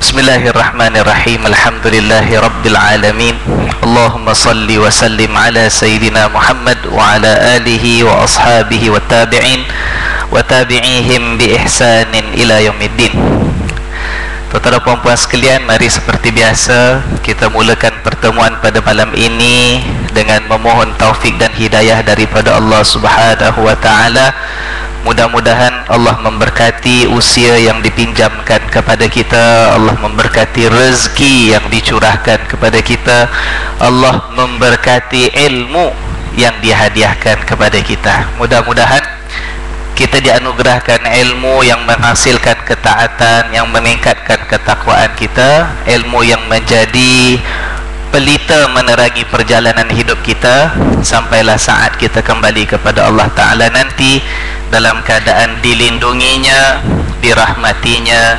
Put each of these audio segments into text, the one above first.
Bismillahirrahmanirrahim. Alhamdulillahi rabbil alamin. Allahumma salli wa sallim ala sayyidina Muhammad wa ala alihi wa ashabihi wa tabi'in wa tabi'ihim bi ihsanin ila yaumiddin. Tuan-tuan dan puan-puan sekalian, mari seperti biasa kita mulakan pertemuan pada malam ini dengan memohon taufik dan hidayah daripada Allah Subhanahu wa taala. Mudah-mudahan Allah memberkati usia yang dipinjamkan kepada kita, Allah memberkati rezeki yang dicurahkan kepada kita, Allah memberkati ilmu yang dihadiahkan kepada kita. Mudah-mudahan kita dianugerahkan ilmu yang menghasilkan ketaatan, yang meningkatkan ketakwaan kita, ilmu yang menjadi pelita menerangi perjalanan hidup kita sampailah saat kita kembali kepada Allah Ta'ala nanti dalam keadaan dilindunginya, dirahmatinya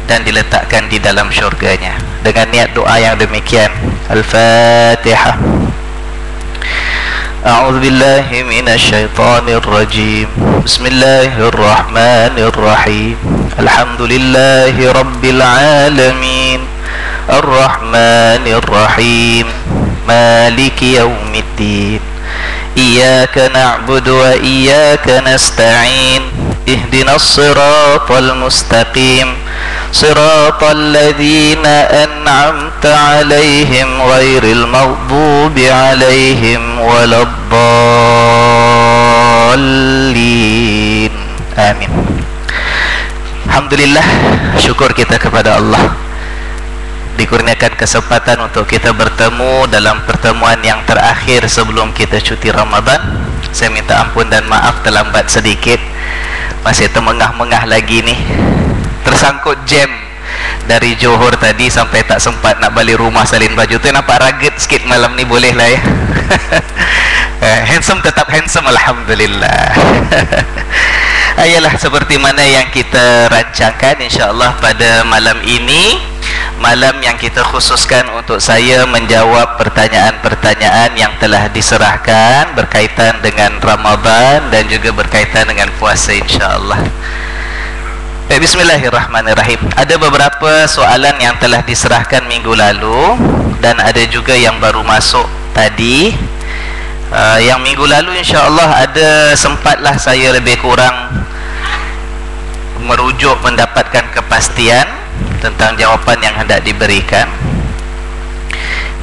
dan diletakkan di dalam syurganya. Dengan niat doa yang demikian, Al-Fatihah. A'udzu billahi minasy syaithanir rajim. Bismillahirrahmanirrahim. Alhamdulillahi rabbil alamin. Ar-Rahmanir Rahim. Maliki yaumiddin. Iyyaka na'budu wa iyyaka nasta'in. Ihdinas siratal mustaqim. Siratal ladzina an'amta 'alaihim ghairil maghdubi 'alaihim waladdallin. Amin. Alhamdulillah, syukur kita kepada Allah dikurniakan kesempatan untuk kita bertemu dalam pertemuan yang terakhir sebelum kita cuti Ramadan. Saya minta ampun dan maaf terlambat sedikit, masih termengah-mengah lagi nih, tersangkut jam dari Johor tadi sampai tak sempat nak balik rumah salin baju tu. Nampak raget sikit malam ni, boleh lah ya. Handsome tetap handsome, Alhamdulillah. Ayalah seperti mana yang kita rancangkan, insyaAllah pada malam ini, malam yang kita khususkan untuk saya menjawab pertanyaan-pertanyaan yang telah diserahkan berkaitan dengan Ramadan dan juga berkaitan dengan puasa, insyaAllah. Bismillahirrahmanirrahim. Ada beberapa soalan yang telah diserahkan minggu lalu dan ada juga yang baru masuk tadi. Yang minggu lalu insyaAllah ada sempatlah saya lebih kurang merujuk mendapatkan kepastian tentang jawapan yang hendak diberikan.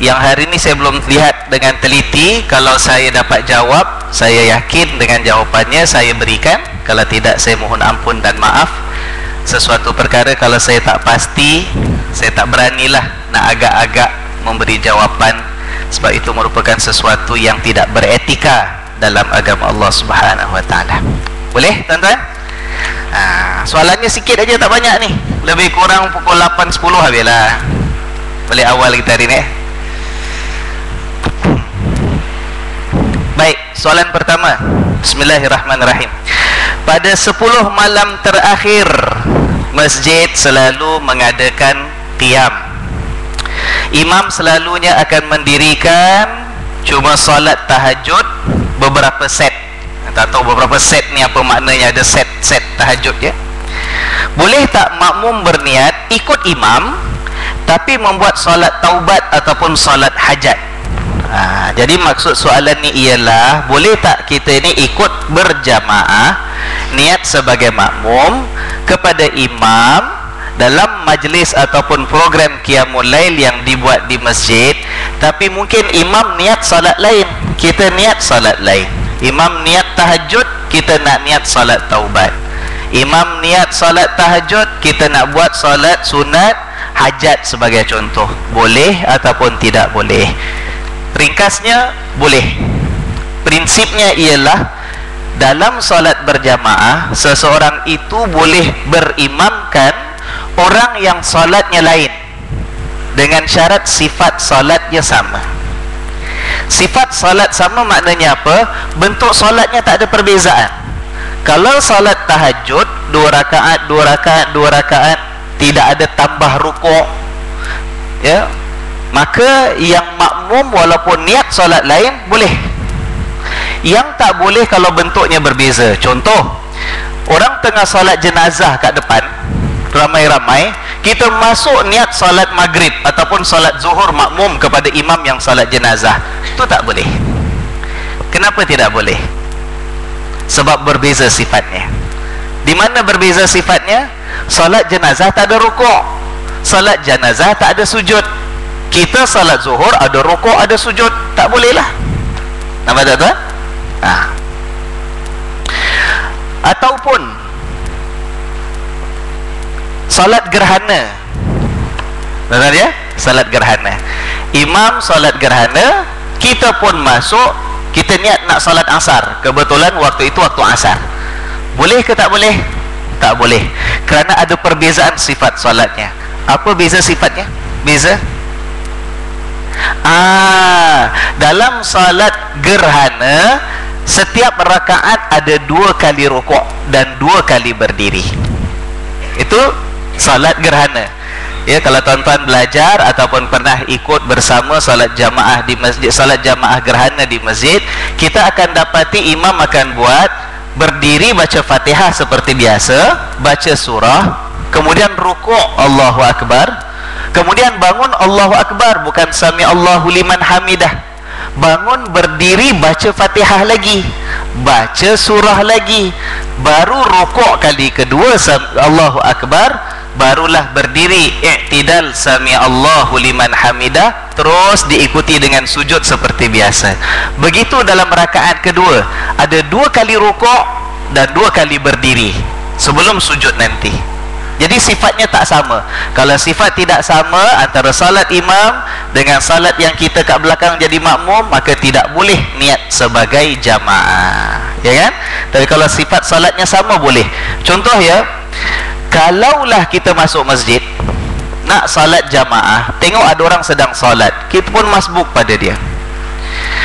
Yang hari ini saya belum lihat dengan teliti. Kalau saya dapat jawab, saya yakin dengan jawapannya saya berikan. Kalau tidak, saya mohon ampun dan maaf. Sesuatu perkara kalau saya tak pasti, saya tak beranilah nak agak-agak memberi jawapan, sebab itu merupakan sesuatu yang tidak beretika dalam agama Allah Subhanahu wa taala. Boleh tuan-tuan? Soalannya sikit aja, tak banyak ni. Lebih kurang pukul 8.10 habislah. Boleh awal kita hari ni. Baik, soalan pertama. Bismillahirrahmanirrahim. Pada 10 malam terakhir, masjid selalu mengadakan qiyam. Imam selalunya akan mendirikan cuma solat tahajud beberapa set. Tak tahu beberapa set ni apa maknanya, ada set-set tahajud ya. Boleh tak makmum berniat ikut imam tapi membuat solat taubat ataupun solat hajat? Jadi maksud soalan ni ialah, boleh tak kita ni ikut berjamaah, niat sebagai makmum kepada imam dalam majlis ataupun program qiyamul lail yang dibuat di masjid, tapi mungkin imam niat solat lain, kita niat solat lain. Imam niat tahajud, kita nak niat solat taubat. Imam niat solat tahajud, kita nak buat solat sunat hajat sebagai contoh. Boleh ataupun tidak boleh? Ringkasnya, boleh. Prinsipnya ialah dalam solat berjamaah, seseorang itu boleh berimamkan orang yang solatnya lain dengan syarat sifat solatnya sama. Sifat solat sama maknanya apa? Bentuk solatnya tak ada perbezaan. Kalau solat tahajud 2 rakaat, 2 rakaat, 2 rakaat, tidak ada tambah rukuk ya, maka yang makmum walaupun niat solat lain boleh. Yang tak boleh kalau bentuknya berbeza. Contoh, orang tengah solat jenazah kat depan, ramai-ramai, kita masuk niat salat maghrib ataupun salat zuhur makmum kepada imam yang salat jenazah, itu tak boleh. Kenapa tidak boleh? Sebab berbeza sifatnya. Di mana berbeza sifatnya? Salat jenazah tak ada rukuk, salat jenazah tak ada sujud. Kita salat zuhur ada rukuk, ada sujud, tak boleh lah. Nampak tak tuan? Ataupun salat gerhana. Betul ya? Salat gerhana. Imam salat gerhana, kita pun masuk, kita niat nak salat asar. Kebetulan waktu itu waktu asar. Boleh ke tak boleh? Tak boleh. Kerana ada perbezaan sifat salatnya. Apa beza sifatnya? Beza? Dalam salat gerhana, setiap rakaat ada 2 kali rukuk dan 2 kali berdiri. Itu salat gerhana. Ya, kalau tuan-tuan belajar ataupun pernah ikut bersama salat jamaah di masjid, salat jamaah gerhana di masjid, kita akan dapati imam akan buat berdiri baca Fatihah seperti biasa, baca surah, kemudian rukuk Allahu Akbar, kemudian bangun Allahu Akbar, bukan sami Allahu liman hamidah. Bangun berdiri baca Fatihah lagi, baca surah lagi, baru rukuk kali kedua Allahu Akbar, barulah berdiri i'tidal sami Allahu liman hamidah, terus diikuti dengan sujud seperti biasa. Begitu dalam rakaat kedua, ada 2 kali rukuk dan 2 kali berdiri sebelum sujud nanti. Jadi sifatnya tak sama. Kalau sifat tidak sama antara salat imam dengan salat yang kita kat belakang jadi makmum, maka tidak boleh niat sebagai jamaah, ya kan? Tapi kalau sifat salatnya sama, boleh. Contoh ya, kalaulah kita masuk masjid nak salat jamaah, tengok ada orang sedang salat, kita pun masbuk pada dia.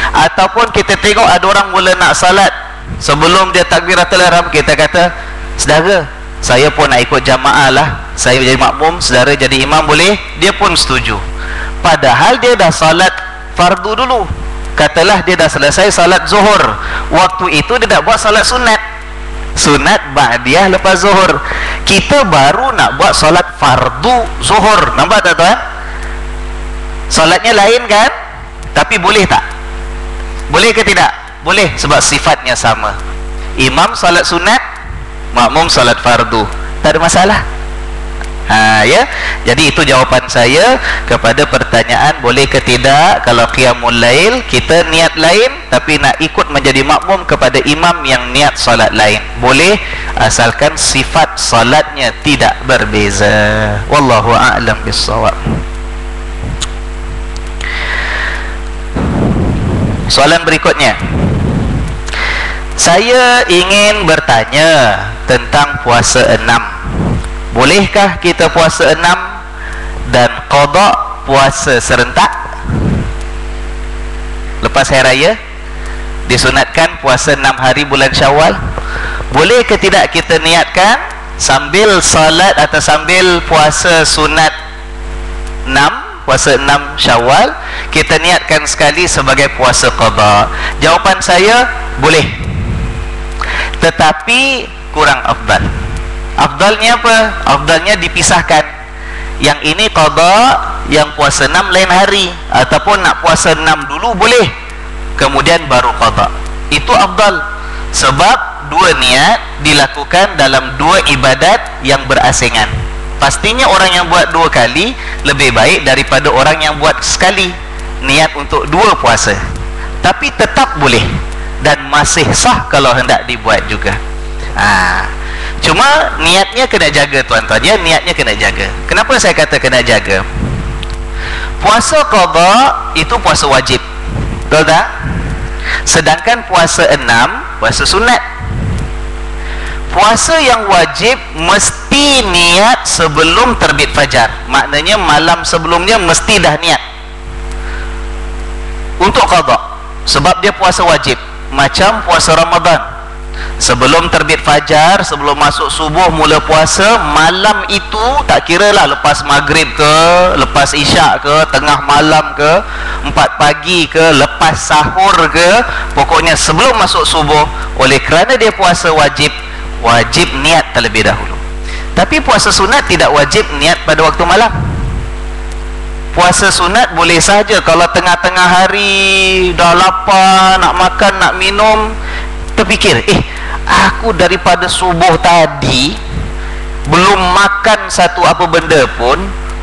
Ataupun kita tengok ada orang mula nak salat, sebelum dia takbiratul ihram, kita kata, saudara, saya pun nak ikut jamaah lah, saya jadi makmum, saudara jadi imam, boleh? Dia pun setuju. Padahal dia dah salat fardu dulu. Katalah dia dah selesai salat zuhur, waktu itu dia dah buat salat sunat, sunat ba'diyah lepas zuhur. Kita baru nak buat salat fardu zuhur. Nampak tak tuan? Salatnya lain kan? Tapi boleh tak? Boleh ke tidak? Boleh, sebab sifatnya sama. Imam salat sunat, makmum salat fardu, tak ada masalah. Ya. Jadi itu jawapan saya kepada pertanyaan boleh ke tidak kalau qiyamul lail kita niat lain tapi nak ikut menjadi makmum kepada imam yang niat salat lain. Boleh, asalkan sifat salatnya tidak berbeza. Wallahu a'lam bissawab. Soalan berikutnya, saya ingin bertanya tentang puasa 6. Bolehkah kita puasa 6 dan qada puasa serentak? Lepas hari raya disunatkan puasa 6 hari bulan Syawal. Boleh ke tidak kita niatkan sambil salat atau sambil puasa sunat 6, puasa 6 Syawal, kita niatkan sekali sebagai puasa qada? Jawapan saya, boleh, tetapi kurang afdal. Afdalnya apa? Afdalnya dipisahkan. Yang ini qada, yang puasa 6 lain hari, ataupun nak puasa 6 dulu boleh, kemudian baru qada. Itu afdal. Sebab 2 niat dilakukan dalam 2 ibadat yang berasingan. Pastinya orang yang buat 2 kali lebih baik daripada orang yang buat sekali niat untuk 2 puasa. Tapi tetap boleh dan masih sah kalau hendak dibuat juga. Cuma niatnya kena jaga tuan-tuan ya, niatnya kena jaga. Kenapa saya kata kena jaga? Puasa qada itu puasa wajib, betul tak? Sedangkan puasa 6 puasa sunat. Puasa yang wajib mesti niat sebelum terbit fajar. Maknanya malam sebelumnya mesti dah niat untuk qada, sebab dia puasa wajib. Macam puasa Ramadan, sebelum terbit fajar, sebelum masuk subuh mula puasa, malam itu tak kira lah lepas maghrib ke, lepas isyak ke, tengah malam ke, 4 pagi ke, lepas sahur ke, pokoknya sebelum masuk subuh. Oleh kerana dia puasa wajib, wajib niat terlebih dahulu. Tapi puasa sunat tidak wajib niat pada waktu malam. Puasa sunat boleh saja kalau tengah-tengah hari dah lapar, nak makan, nak minum, terfikir, aku daripada subuh tadi belum makan satu apa benda pun,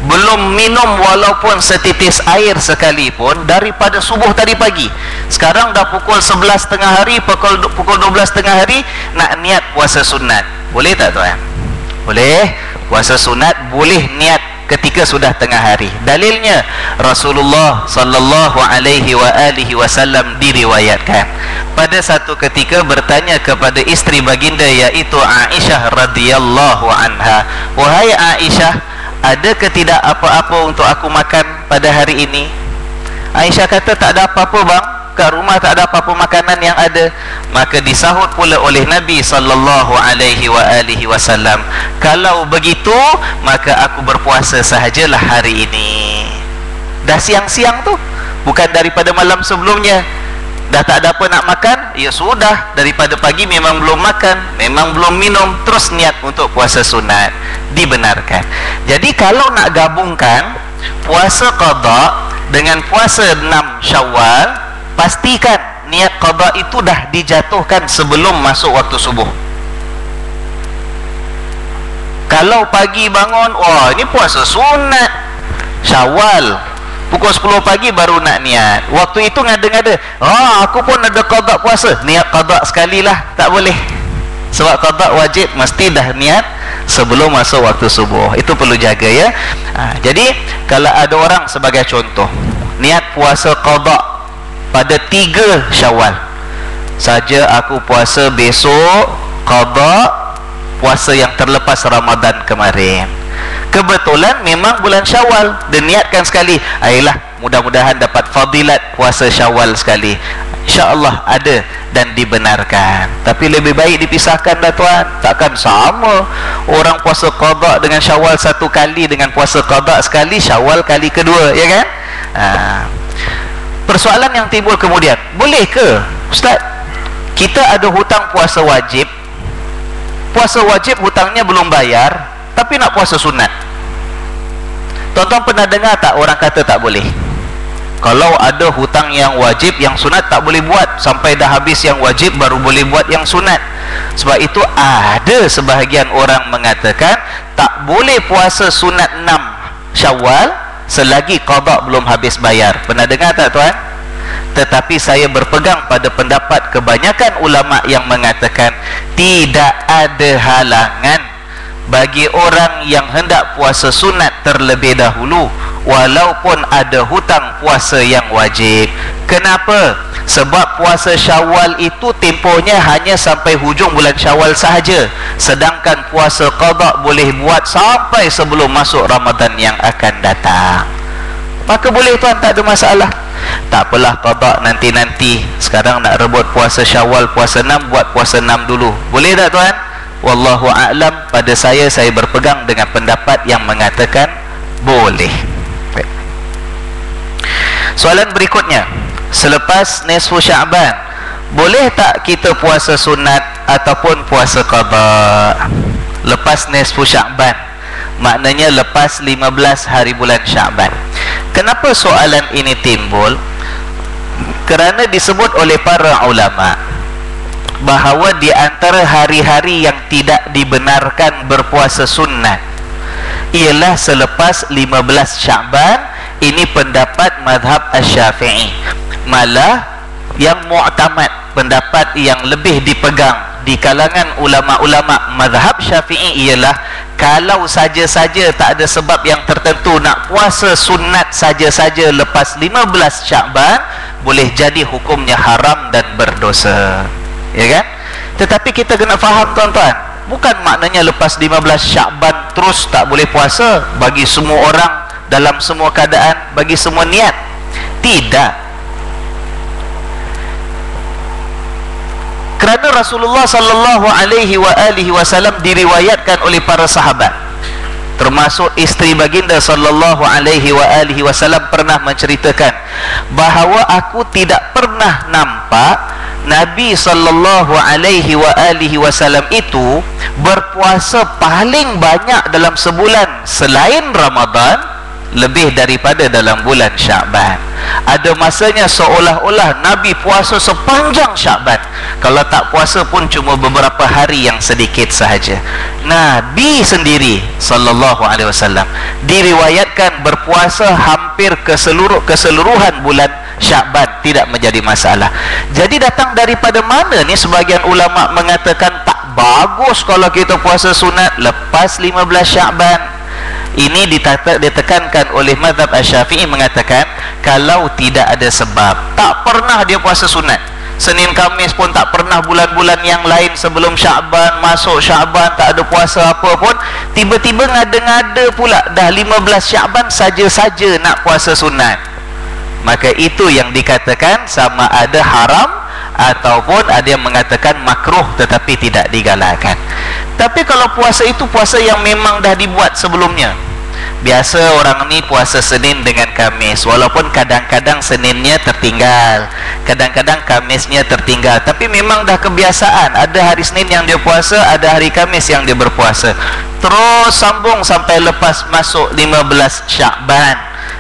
belum minum walaupun setitis air sekalipun daripada subuh tadi pagi. Sekarang dah pukul 11 tengah hari, pukul 12 tengah hari, nak niat puasa sunat. Boleh tak tuan? Boleh. Puasa sunat boleh niat ketika sudah tengah hari. Dalilnya Rasulullah sallallahu alaihi wasallam diriwayatkan pada satu ketika bertanya kepada isteri baginda, iaitu Aisyah radhiyallahu anha, "Wahai Aisyah, ada ke tidak apa-apa untuk aku makan pada hari ini?" Aisyah kata, "Tak ada apa-apa bang, kat rumah tak ada apa-apa makanan yang ada." Maka disahut pula oleh Nabi sallallahu alaihi wasallam, "Kalau begitu, maka aku berpuasa sahajalah hari ini." Dah siang-siang tu, bukan daripada malam sebelumnya. Dah tak ada apa nak makan, ya sudah, daripada pagi memang belum makan, memang belum minum, terus niat untuk puasa sunat, dibenarkan. Jadi kalau nak gabungkan puasa qada dengan puasa 6 Syawal, pastikan niat qada itu dah dijatuhkan sebelum masuk waktu subuh. Kalau pagi bangun, wah ini puasa sunat Syawal, pukul 10 pagi baru nak niat, waktu itu ngada-ngada, aku pun ada qada puasa, niat qada sekali lah, tak boleh. Sebab qada wajib mesti dah niat sebelum masuk waktu subuh. Itu perlu jaga ya. Jadi kalau ada orang sebagai contoh niat puasa qada pada 3 Syawal saja, aku puasa besok qada puasa yang terlepas Ramadan kemarin. Kebetulan memang bulan Syawal, dan niatkan sekali, ayolah mudah-mudahan dapat fadilat puasa Syawal sekali, insya-Allah ada dan dibenarkan. Tapi lebih baik dipisahkan dah tuan. Takkan sama orang puasa qada dengan Syawal satu kali dengan puasa qada sekali Syawal kali kedua, ya kan? Persoalan yang timbul kemudian, boleh ke Ustaz, kita ada hutang puasa wajib, hutangnya belum bayar, tapi nak puasa sunat? Tuan-tuan pernah dengar tak orang kata tak boleh? Kalau ada hutang yang wajib, yang sunat tak boleh buat, sampai dah habis yang wajib baru boleh buat yang sunat. Sebab itu ada sebahagian orang mengatakan tak boleh puasa sunat 6 Syawal selagi qada belum habis bayar. Pernah dengar tak tuan? Tetapi saya berpegang pada pendapat kebanyakan ulama yang mengatakan tidak ada halangan bagi orang yang hendak puasa sunat terlebih dahulu walaupun ada hutang puasa yang wajib. Kenapa? Sebab puasa Syawal itu tempohnya hanya sampai hujung bulan Syawal sahaja, sedangkan puasa qada boleh buat sampai sebelum masuk Ramadan yang akan datang. Maka boleh tuan, tak ada masalah. Tak apalah qada nanti-nanti, sekarang nak rebut puasa Syawal, puasa 6, buat puasa 6 dulu. Boleh tak tuan? Wallahu a'lam. Pada saya berpegang dengan pendapat yang mengatakan boleh. Soalan berikutnya, selepas nisfu Sya'ban, boleh tak kita puasa sunat ataupun puasa qada? Lepas nisfu Sya'ban, maknanya lepas 15 hari bulan Sya'ban. Kenapa soalan ini timbul? Kerana disebut oleh para ulama bahawa di antara hari-hari yang tidak dibenarkan berpuasa sunat ialah selepas 15 Sya'ban. Ini pendapat mazhab Asy-Syafi'i. Malah yang mu'tamad, pendapat yang lebih dipegang di kalangan ulama-ulama mazhab Syafi'i ialah kalau saja-saja tak ada sebab yang tertentu nak puasa sunat saja-saja lepas 15 Sya'ban, boleh jadi hukumnya haram dan berdosa, ya kan? Tetapi kita kena faham tuan-tuan, bukan maknanya lepas 15 Sya'ban terus tak boleh puasa bagi semua orang, dalam semua keadaan, bagi semua niat. Tidak. Kerana Rasulullah sallallahu alaihi wasallam diriwayatkan oleh para sahabat, termasuk isteri baginda sallallahu alaihi wasallam pernah menceritakan bahawa aku tidak pernah nampak Nabi SAW itu berpuasa paling banyak dalam sebulan selain Ramadan lebih daripada dalam bulan Sya'ban. Ada masanya seolah-olah Nabi puasa sepanjang Sya'ban. Kalau tak puasa pun cuma beberapa hari yang sedikit sahaja. Nabi sendiri sallallahu alaihi wasallam diriwayatkan berpuasa hampir keseluruhan bulan Sya'ban, tidak menjadi masalah. Jadi datang daripada mana ni sebagian ulama mengatakan tak bagus kalau kita puasa sunat lepas 15 Sya'ban? Ini ditekankan oleh mazhab Asy-Syafi'i, mengatakan kalau tidak ada sebab, tak pernah dia puasa sunat Senin Khamis pun tak pernah, bulan-bulan yang lain sebelum Sya'ban, masuk Sya'ban tak ada puasa apa pun, tiba-tiba ngada-ngada pula dah 15 Sya'ban saja-saja nak puasa sunat, maka itu yang dikatakan sama ada haram ataupun ada yang mengatakan makruh tetapi tidak digalakkan. Tapi kalau puasa itu puasa yang memang dah dibuat sebelumnya, biasa orang ni puasa Senin dengan Khamis, walaupun kadang-kadang Seninnya tertinggal, kadang-kadang Khamisnya tertinggal, tapi memang dah kebiasaan, ada hari Senin yang dia puasa, ada hari Khamis yang dia berpuasa, terus sambung sampai lepas masuk 15 Sya'ban,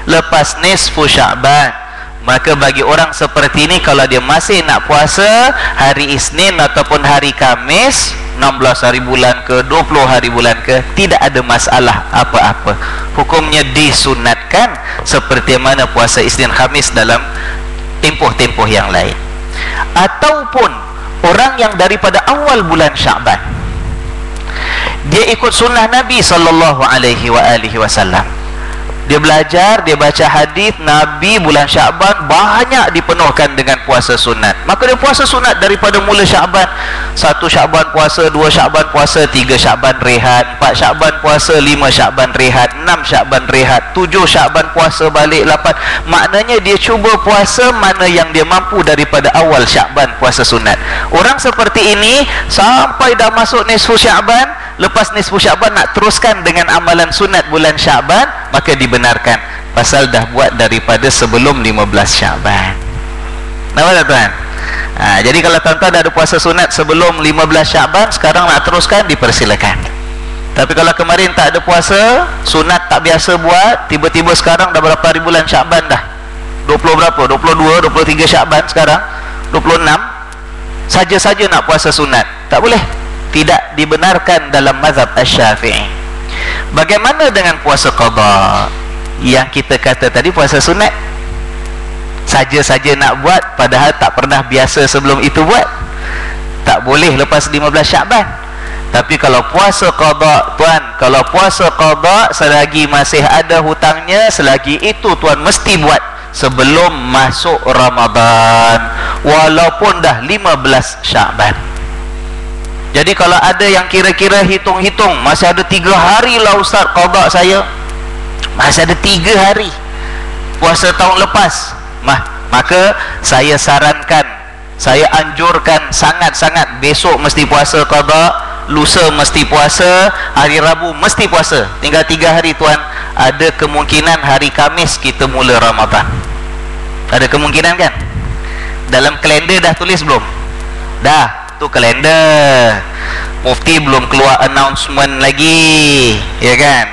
lepas nisfu Sya'ban. Maka bagi orang seperti ini, kalau dia masih nak puasa hari Isnin ataupun hari Khamis, 16 hari bulan ke, 20 hari bulan ke, tidak ada masalah apa-apa. Hukumnya disunatkan seperti mana puasa Isnin Khamis dalam tempoh-tempoh yang lain. Ataupun orang yang daripada awal bulan Sya'ban dia ikut sunnah Nabi SAW. Dia belajar, dia baca hadis Nabi bulan Sya'ban banyak dipenuhkan dengan puasa sunat. Maka dia puasa sunat daripada mula Sya'ban. 1 Sya'ban puasa, 2 Sya'ban puasa, 3 Sya'ban rehat, 4 Sya'ban puasa, 5 Sya'ban rehat, 6 Sya'ban rehat, 7 Sya'ban puasa balik, 8. Maknanya dia cuba puasa mana yang dia mampu daripada awal Sya'ban puasa sunat. Orang seperti ini sampai dah masuk nisfu Sya'ban, lepas nisfu Sya'ban nak teruskan dengan amalan sunat bulan Sya'ban, maka dibenarkan pasal dah buat daripada sebelum 15 Sya'ban. Nampak tak tuan? Jadi kalau tuan-tuan dah ada puasa sunat sebelum 15 Sya'ban, sekarang nak teruskan, dipersilakan. Tapi kalau kemarin tak ada puasa sunat, tak biasa buat, tiba-tiba sekarang dah berapa hari bulan Sya'ban dah? 20 berapa? 22, 23 Sya'ban sekarang, 26, saja-saja nak puasa sunat, tak boleh. Tidak dibenarkan dalam mazhab Asy-Syafi'i. Bagaimana dengan puasa qada? Yang kita kata tadi puasa sunat, saja-saja nak buat padahal tak pernah biasa sebelum itu buat, tak boleh lepas 15 Sya'ban. Tapi kalau puasa qada, tuan, kalau puasa qada selagi masih ada hutangnya, selagi itu tuan mesti buat sebelum masuk Ramadan, walaupun dah 15 Sya'ban. Jadi kalau ada yang kira-kira hitung-hitung, masih ada 3 hari lah Ustaz qada saya, masih ada 3 hari puasa tahun lepas, maka saya sarankan, saya anjurkan sangat-sangat, besok mesti puasa qada, lusa mesti puasa, hari Rabu mesti puasa, tinggal 3 hari tuan. Ada kemungkinan hari Khamis kita mula Ramadan, ada kemungkinan kan? Dalam kalender dah tulis belum? Dah, tu kalender. Mufti belum keluar announcement lagi, ya kan?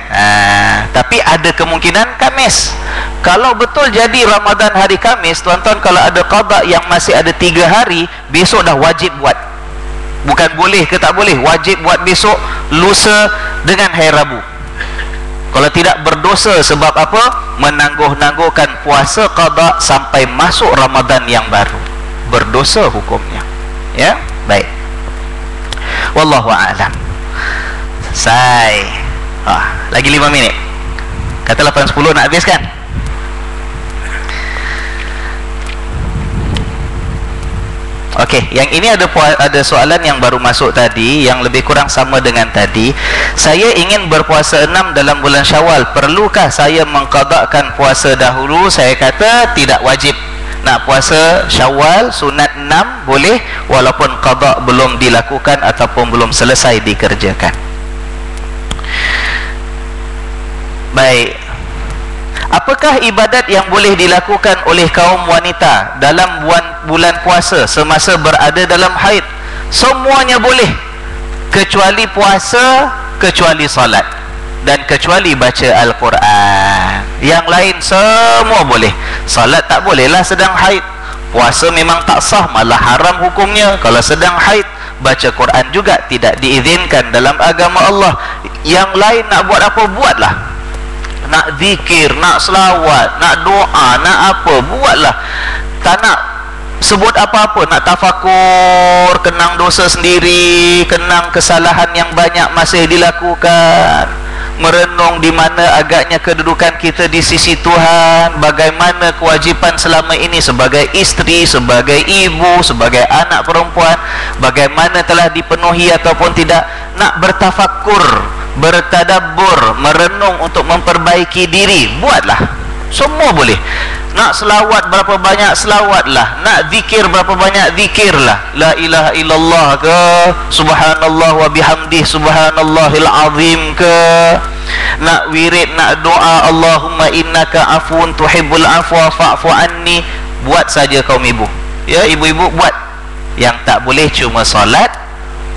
Tapi ada kemungkinan Khamis. Kalau betul jadi Ramadan hari Khamis, tuan-tuan, kalau ada qada yang masih ada 3 hari, besok dah wajib buat. Bukan boleh ke tak boleh, wajib buat besok, lusa dengan hari Rabu. Kalau tidak berdosa. Sebab apa? Menangguh-nangguhkan puasa qada sampai masuk Ramadan yang baru, berdosa hukumnya. Ya, baik. Wallahu a'lam. Selesai. Lagi 5 minit. Kata 8.10 nak habis kan? Okey, yang ini ada soalan yang baru masuk tadi, yang lebih kurang sama dengan tadi. Saya ingin berpuasa 6 dalam bulan Syawal, perlukah saya mengqadakkan puasa dahulu? Saya kata tidak wajib. Nak puasa Syawal sunat 6 boleh, walaupun qada belum dilakukan ataupun belum selesai dikerjakan. Baik. Apakah ibadat yang boleh dilakukan oleh kaum wanita dalam bulan puasa semasa berada dalam haid, semuanya boleh kecuali puasa, kecuali salat, dan kecuali baca Al-Quran. Yang lain semua boleh. Salat tak bolehlah sedang haid. Puasa memang tak sah, malah haram hukumnya kalau sedang haid. Baca Quran juga tidak diizinkan dalam agama Allah. Yang lain nak buat apa, buatlah. Nak zikir, nak selawat, nak doa, nak apa, buatlah. Tak nak sebut apa-apa, nak tafakur, kenang dosa sendiri, kenang kesalahan yang banyak masih dilakukan, merenung di mana agaknya kedudukan kita di sisi Tuhan, bagaimana kewajipan selama ini sebagai isteri, sebagai ibu, sebagai anak perempuan, bagaimana telah dipenuhi ataupun tidak. Nak bertafakur, bertadabbur, merenung untuk memperbaiki diri, buatlah. Semua boleh. Nak selawat berapa banyak selawatlah, nak zikir berapa banyak zikirlah, la ilaha illallah ke, subhanallah wa bihamdih subhanallahil azim ke, nak wirid, nak doa Allahumma innaka afun tuhibbul afwa fa'fu anni, buat saja kaum ibu. Ya, ibu-ibu buat. Yang tak boleh cuma solat,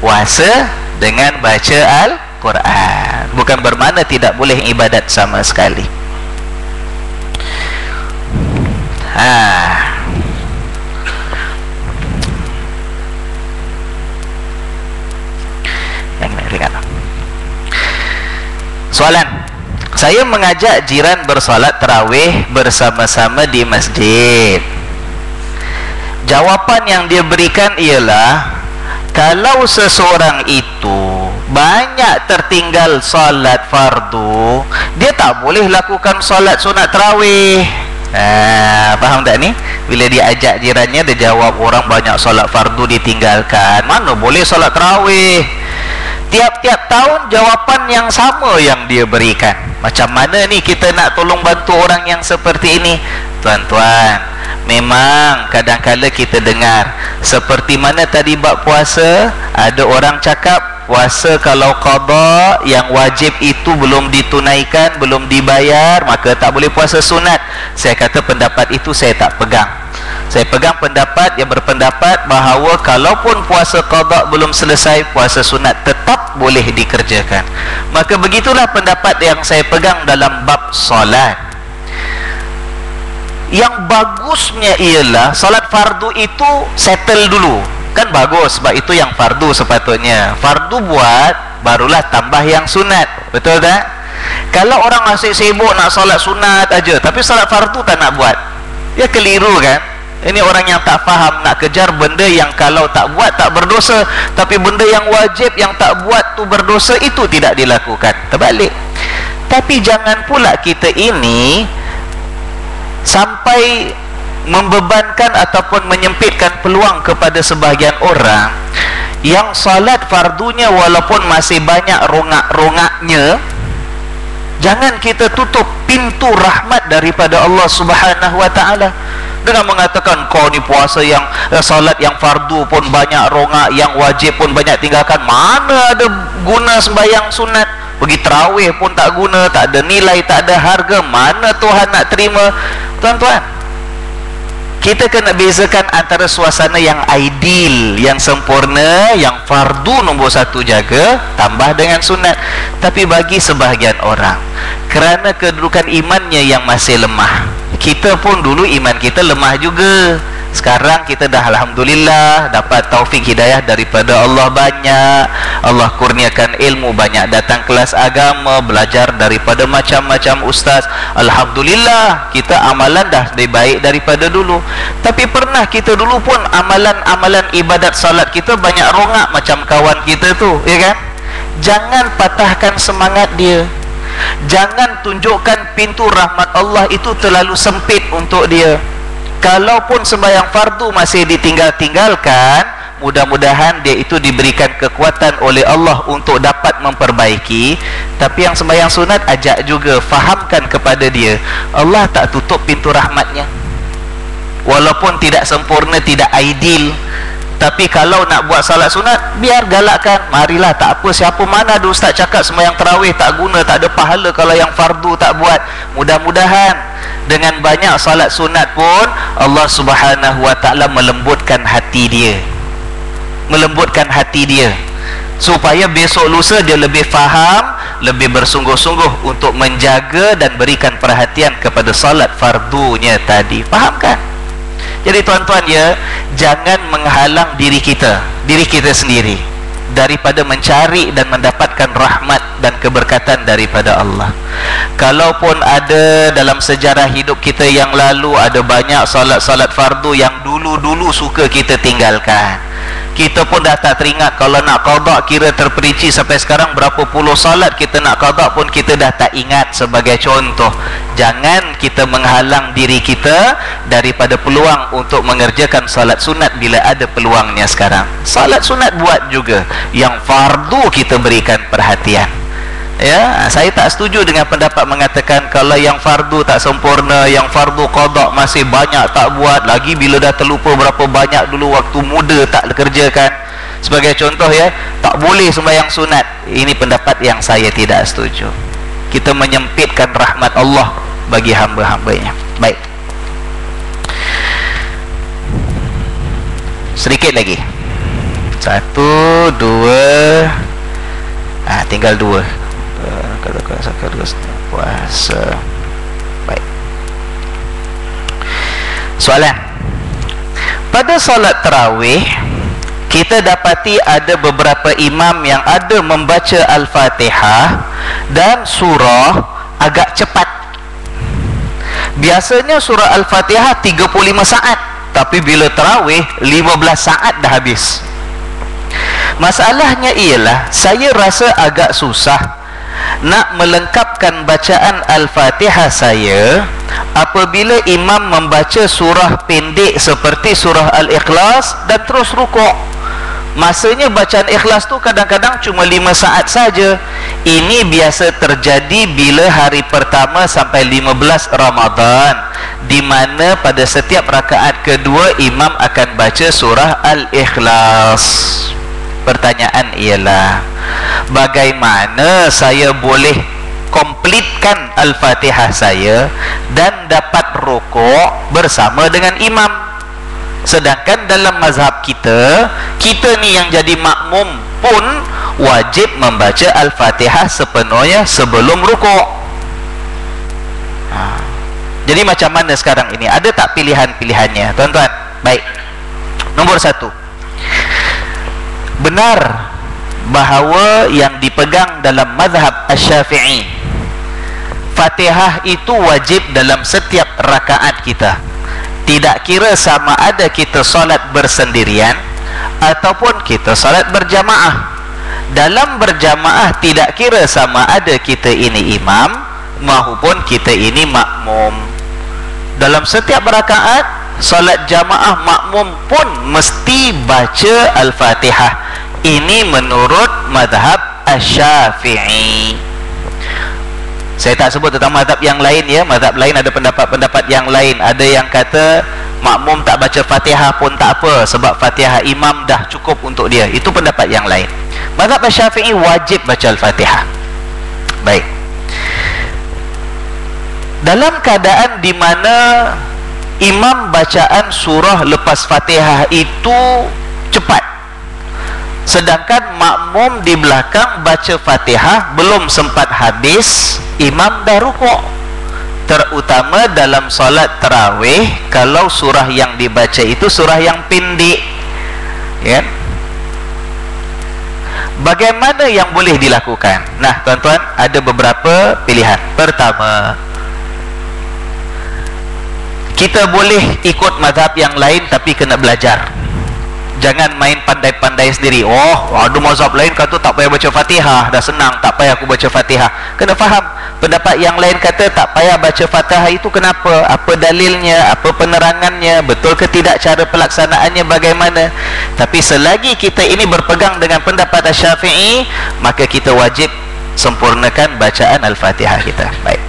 puasa dengan baca Al-Quran. Bukan bermakna tidak boleh ibadat sama sekali. Yang ini ringan. Soalan, saya mengajak jiran bersolat tarawih bersama-sama di masjid. Jawapan yang dia berikan ialah, kalau seseorang itu banyak tertinggal solat fardu, dia tak boleh lakukan solat sunat tarawih. Faham tak ni? Bila dia ajak jirannya, dia jawab orang banyak solat fardu ditinggalkan, mana boleh solat tarawih. Tiap-tiap tahun jawapan yang sama yang dia berikan. Macam mana ni kita nak tolong bantu orang yang seperti ini? Tuan-tuan, memang kadang-kala kita dengar seperti mana tadi bab puasa, ada orang cakap puasa kalau qada, yang wajib itu belum ditunaikan, belum dibayar, maka tak boleh puasa sunat. Saya kata pendapat itu saya tak pegang. Saya pegang pendapat yang berpendapat bahawa kalaupun puasa qada belum selesai, puasa sunat tetap boleh dikerjakan. Maka begitulah pendapat yang saya pegang dalam bab solat. Yang bagusnya ialah solat fardu itu settle dulu. Kan bagus, sebab itu yang fardu sepatutnya. Fardu buat, barulah tambah yang sunat. Betul tak? Kalau orang masih sibuk nak solat sunat aja, tapi solat fardu tak nak buat, ya keliru kan? Ini orang yang tak faham, nak kejar benda yang kalau tak buat tak berdosa, tapi benda yang wajib yang tak buat tu berdosa, itu tidak dilakukan. Terbalik. Tapi jangan pula kita ini sampai membebankan ataupun menyempitkan peluang kepada sebahagian orang yang salat fardunya walaupun masih banyak rongak-rongaknya. Jangan kita tutup pintu rahmat daripada Allah Subhanahu wa ta'ala dengan mengatakan kau ni puasa yang salat yang fardu pun banyak rongak, yang wajib pun banyak tinggalkan, mana ada guna sembahyang sunat, pergi tarawih pun tak guna, tak ada nilai, tak ada harga, mana Tuhan nak terima. Tuan-tuan, kita kena bezakan antara suasana yang ideal, yang sempurna, yang fardu nombor satu jaga, tambah dengan sunat. Tapi bagi sebahagian orang, kerana kedudukan imannya yang masih lemah, kita pun dulu iman kita lemah juga. Sekarang kita dah alhamdulillah dapat taufik hidayah daripada Allah banyak. Allah kurniakan ilmu banyak, datang kelas agama, belajar daripada macam-macam ustaz. Alhamdulillah, kita amalan dah lebih baik daripada dulu. Tapi pernah kita dulu pun amalan-amalan ibadat salat kita banyak rongak macam kawan kita tu, ya kan? Jangan patahkan semangat dia. Jangan tunjukkan pintu rahmat Allah itu terlalu sempit untuk dia. Kalaupun sembahyang fardu masih ditinggal-tinggalkan, mudah-mudahan dia itu diberikan kekuatan oleh Allah untuk dapat memperbaiki. Tapi yang sembahyang sunat, ajak juga, fahamkan kepada dia, Allah tak tutup pintu rahmatnya. Walaupun tidak sempurna, tidak ideal, tapi kalau nak buat salat sunat, biar galakkan, marilah, tak apa. Siapa mana ada ustaz cakap sembahyang tarawih tak guna, tak ada pahala kalau yang fardu tak buat. Mudah-mudahan Dengan banyak salat sunat pun Allah Subhanahu wa ta'ala melembutkan hati dia, melembutkan hati dia, supaya besok lusa dia lebih faham, lebih bersungguh-sungguh untuk menjaga dan berikan perhatian kepada salat fardunya tadi. Faham kan? Jadi tuan-tuan ya, jangan menghalang diri kita sendiri daripada mencari dan mendapatkan rahmat dan keberkatan daripada Allah. Kalaupun ada dalam sejarah hidup kita yang lalu, ada banyak salat-salat fardu yang dulu-dulu suka kita tinggalkan, kita pun dah tak teringat. Kalau nak qada kira terperinci sampai sekarang berapa puluh salat kita nak qada pun kita dah tak ingat. Sebagai contoh, jangan kita menghalang diri kita daripada peluang untuk mengerjakan salat sunat bila ada peluangnya sekarang. Salat sunat buat juga, yang fardu kita berikan perhatian. Ya, saya tak setuju dengan pendapat mengatakan kalau yang fardu tak sempurna, yang fardu qada masih banyak tak buat lagi, bila dah terlupa berapa banyak dulu waktu muda tak kerjakan. Sebagai contoh ya, tak boleh sembahyang sunat. Ini pendapat yang saya tidak setuju. Kita menyempitkan rahmat Allah bagi hamba-hambanya. Baik, sedikit lagi, 1, 2, tinggal 2. Puasa. Baik. Soalan. Pada solat tarawih, kita dapati ada beberapa imam yang ada membaca Al-Fatihah dan surah agak cepat. Biasanya surah Al-Fatihah 35 saat, tapi bila tarawih 15 saat dah habis. Masalahnya ialah saya rasa agak susah nak melengkapkan bacaan Al-Fatihah saya apabila imam membaca surah pendek seperti surah Al-Ikhlas dan terus rukuk. Masanya bacaan Ikhlas tu kadang-kadang cuma 5 saat saja. Ini biasa terjadi bila hari pertama sampai 15 Ramadan, di mana pada setiap rakaat kedua imam akan baca surah Al-Ikhlas. Pertanyaan ialah, bagaimana saya boleh komplitkan Al-Fatihah saya dan dapat rukuk bersama dengan imam? Sedangkan dalam mazhab kita ni yang jadi makmum pun wajib membaca Al-Fatihah sepenuhnya sebelum rukuk. Jadi macam mana sekarang ini? Ada tak pilihan-pilihannya, tuan-tuan? Baik. Nombor 1, benar bahawa yang dipegang dalam mazhab Asy-Syafi'i, Fatihah itu wajib dalam setiap rakaat kita. Tidak kira sama ada kita solat bersendirian ataupun kita solat berjamaah. Dalam berjamaah tidak kira sama ada kita ini imam maupun kita ini makmum. Dalam setiap rakaat solat jamaah makmum pun mesti baca Al-Fatihah. Ini menurut mazhab Asy-Syafi'i. Saya tak sebut tentang mazhab yang lain ya. Mazhab lain ada pendapat-pendapat yang lain. Ada yang kata makmum tak baca Fatihah pun tak apa, sebab Fatihah imam dah cukup untuk dia. Itu pendapat yang lain. Mazhab Asy-Syafi'i wajib baca Al-Fatihah. Baik. Dalam keadaan di mana imam bacaan surah lepas Fatihah itu cepat, sedangkan makmum di belakang baca Fatihah belum sempat habis, imam dah rukuk. Terutama dalam solat tarawih, kalau surah yang dibaca itu surah yang pendek, ya. Bagaimana yang boleh dilakukan? Nah, tuan-tuan, ada beberapa pilihan. Pertama, kita boleh ikut mazhab yang lain tapi kena belajar. Jangan main pandai-pandai sendiri. Oh, ada mazhab lain kata tak payah baca Fatihah, dah senang, tak payah aku baca Fatihah. Kena faham, pendapat yang lain kata tak payah baca Fatihah itu kenapa? Apa dalilnya? Apa penerangannya? Betul ke tidak cara pelaksanaannya bagaimana? Tapi selagi kita ini berpegang dengan pendapat Asy-Syafi'i, maka kita wajib sempurnakan bacaan Al-Fatihah kita. Baik.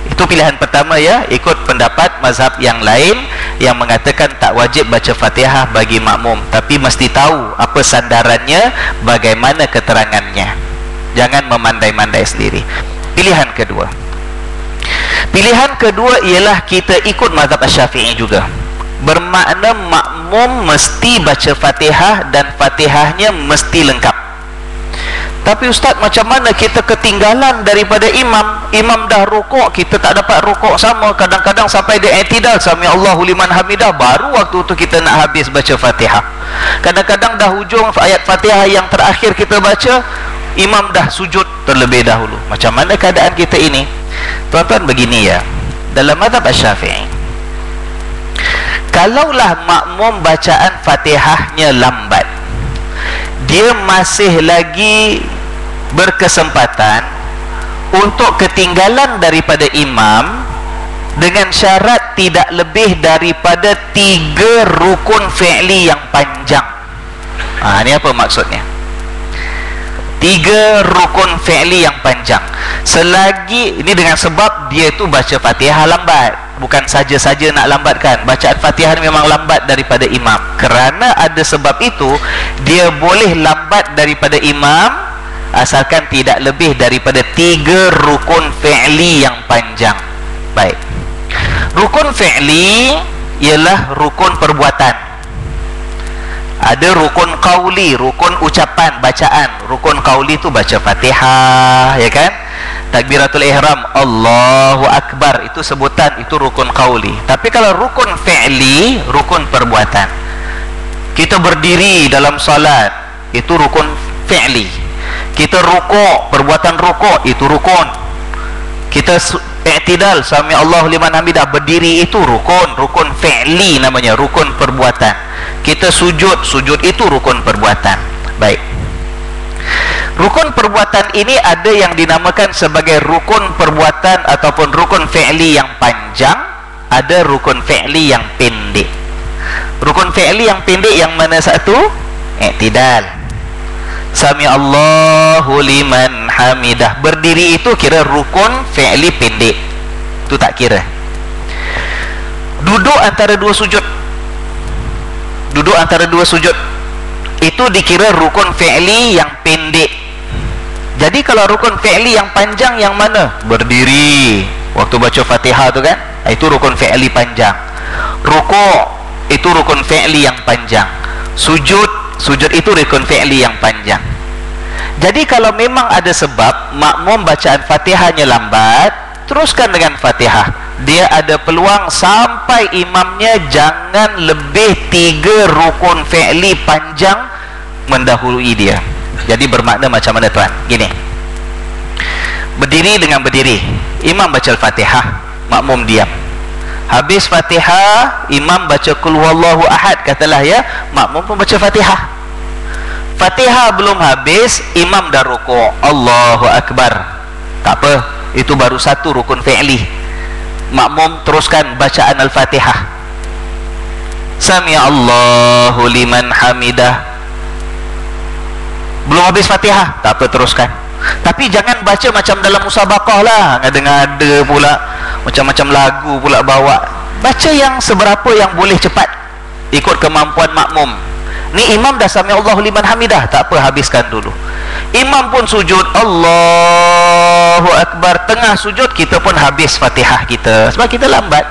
Itu pilihan pertama ya, ikut pendapat mazhab yang lain yang mengatakan tak wajib baca Fatihah bagi makmum, tapi mesti tahu apa sandarannya, bagaimana keterangannya. Jangan memandai-mandai sendiri. Pilihan kedua, Pilihan kedua ialah kita ikut mazhab Asy-Syafi'i juga, bermakna makmum mesti baca Fatihah dan Fatihahnya mesti lengkap. Tapi ustaz, macam mana kita ketinggalan daripada imam? Imam dah rukuk, kita tak dapat rukuk sama. Kadang-kadang sampai dia i'tidal, sami Allahu liman hamidah, baru waktu tu kita nak habis baca Fatihah. Kadang-kadang dah hujung ayat Fatihah yang terakhir kita baca, imam dah sujud terlebih dahulu. Macam mana keadaan kita ini? Tuan-tuan, begini ya, dalam mazhab Asy-Syafi'i, kalaulah makmum bacaan Fatihahnya lambat, dia masih lagi berkesempatan untuk ketinggalan daripada imam dengan syarat tidak lebih daripada 3 rukun fi'li yang panjang. Ini apa maksudnya? 3 rukun fi'li yang panjang. Selagi ini dengan sebab dia tu baca Fatihah lambat, bukan saja-saja nak lambatkan. Bacaan Fatihah memang lambat daripada imam. Kerana ada sebab itu, dia boleh lambat daripada imam asalkan tidak lebih daripada 3 rukun fi'li yang panjang. Baik. Rukun fi'li ialah rukun perbuatan. Ada rukun qauli, rukun ucapan, bacaan. Rukun qauli tu baca Fatihah, ya kan? Takbiratul ihram, Allahu akbar, itu sebutan, itu rukun qauli. Tapi kalau rukun fi'li, rukun perbuatan. Kita berdiri dalam salat, itu rukun fi'li. Kita rukuk, perbuatan rukuk, itu rukun. Kita i'tidal, sami Allahu liman hamidah, berdiri, itu rukun fi'li namanya, rukun perbuatan. Kita sujud, sujud itu rukun perbuatan. Baik. Rukun perbuatan ini ada yang dinamakan sebagai rukun perbuatan ataupun rukun fi'li yang panjang, ada rukun fi'li yang pendek. Rukun fi'li yang pendek yang mana satu? I'tidal, sami Allahu liman hamidah, berdiri, itu kira rukun fi'li pendek, itu tak kira. Duduk antara dua sujud, duduk antara dua sujud, itu dikira rukun fi'li yang pendek. Jadi kalau rukun fi'li yang panjang yang mana? Berdiri waktu baca Fatihah tu kan, itu rukun fi'li panjang. Rukuk, itu rukun fi'li yang panjang. Sujud, sujud itu rukun fi'li yang panjang. Jadi kalau memang ada sebab makmum bacaan Fatihahnya lambat, teruskan dengan Fatihah. Dia ada peluang sampai imamnya jangan lebih 3 rukun fi'li panjang mendahului dia. Jadi bermakna macam mana tuan? Gini, berdiri dengan berdiri, imam baca Al-Fatihah, makmum diam. Habis Fatihah, imam baca Qul huwallahu ahad, katalah ya, makmum pun baca Fatihah. Fatihah belum habis, imam dah rukuk, Allahu akbar. Tak apa, itu baru satu rukun fi'li. Makmum teruskan bacaan Al-Fatihah, sami Allahu liman hamidah. Belum habis Fatihah, tak apa, teruskan. Tapi jangan baca macam dalam musabaqah lah, ngada-ngada pula, macam-macam lagu pula bawa. Baca yang seberapa yang boleh cepat, ikut kemampuan makmum. Ni imam dah sami Allahu liman hamidah, tak apa, habiskan dulu. Imam pun sujud, Allahu akbar, tengah sujud kita pun habis Fatihah kita, sebab kita lambat.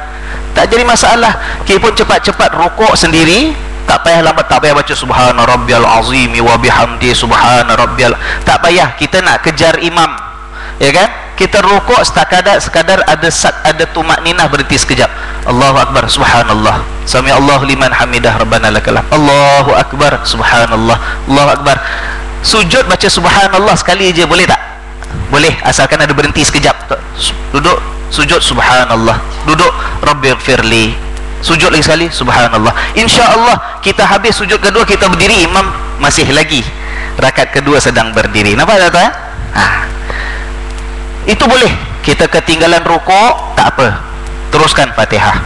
Tak jadi masalah, kita pun cepat-cepat rukuk sendiri, tak payah lambat, tak payah baca subhana rabbiyal azimi wa bihamdi subhana rabbiyal, tak payah kita nak kejar imam, ya kan? Kita rukuk sekadar ada tumakninah, berhenti sekejap, Allahu akbar, subhanallah, sami Allahu liman hamidah, rabbana lakal hamd, Allahu akbar, subhanallah, Allahu akbar. Sujud baca subhanallah sekali je, boleh tak? Boleh, asalkan ada berhenti sekejap. Duduk, sujud subhanallah, duduk rabbighfirli, sujud lagi sekali, subhanallah. InsyaAllah kita habis sujud kedua, kita berdiri, imam masih lagi rakaat kedua sedang berdiri. Nampak tak tuan? Itu boleh. Kita ketinggalan rukuk, tak apa, teruskan Fatihah.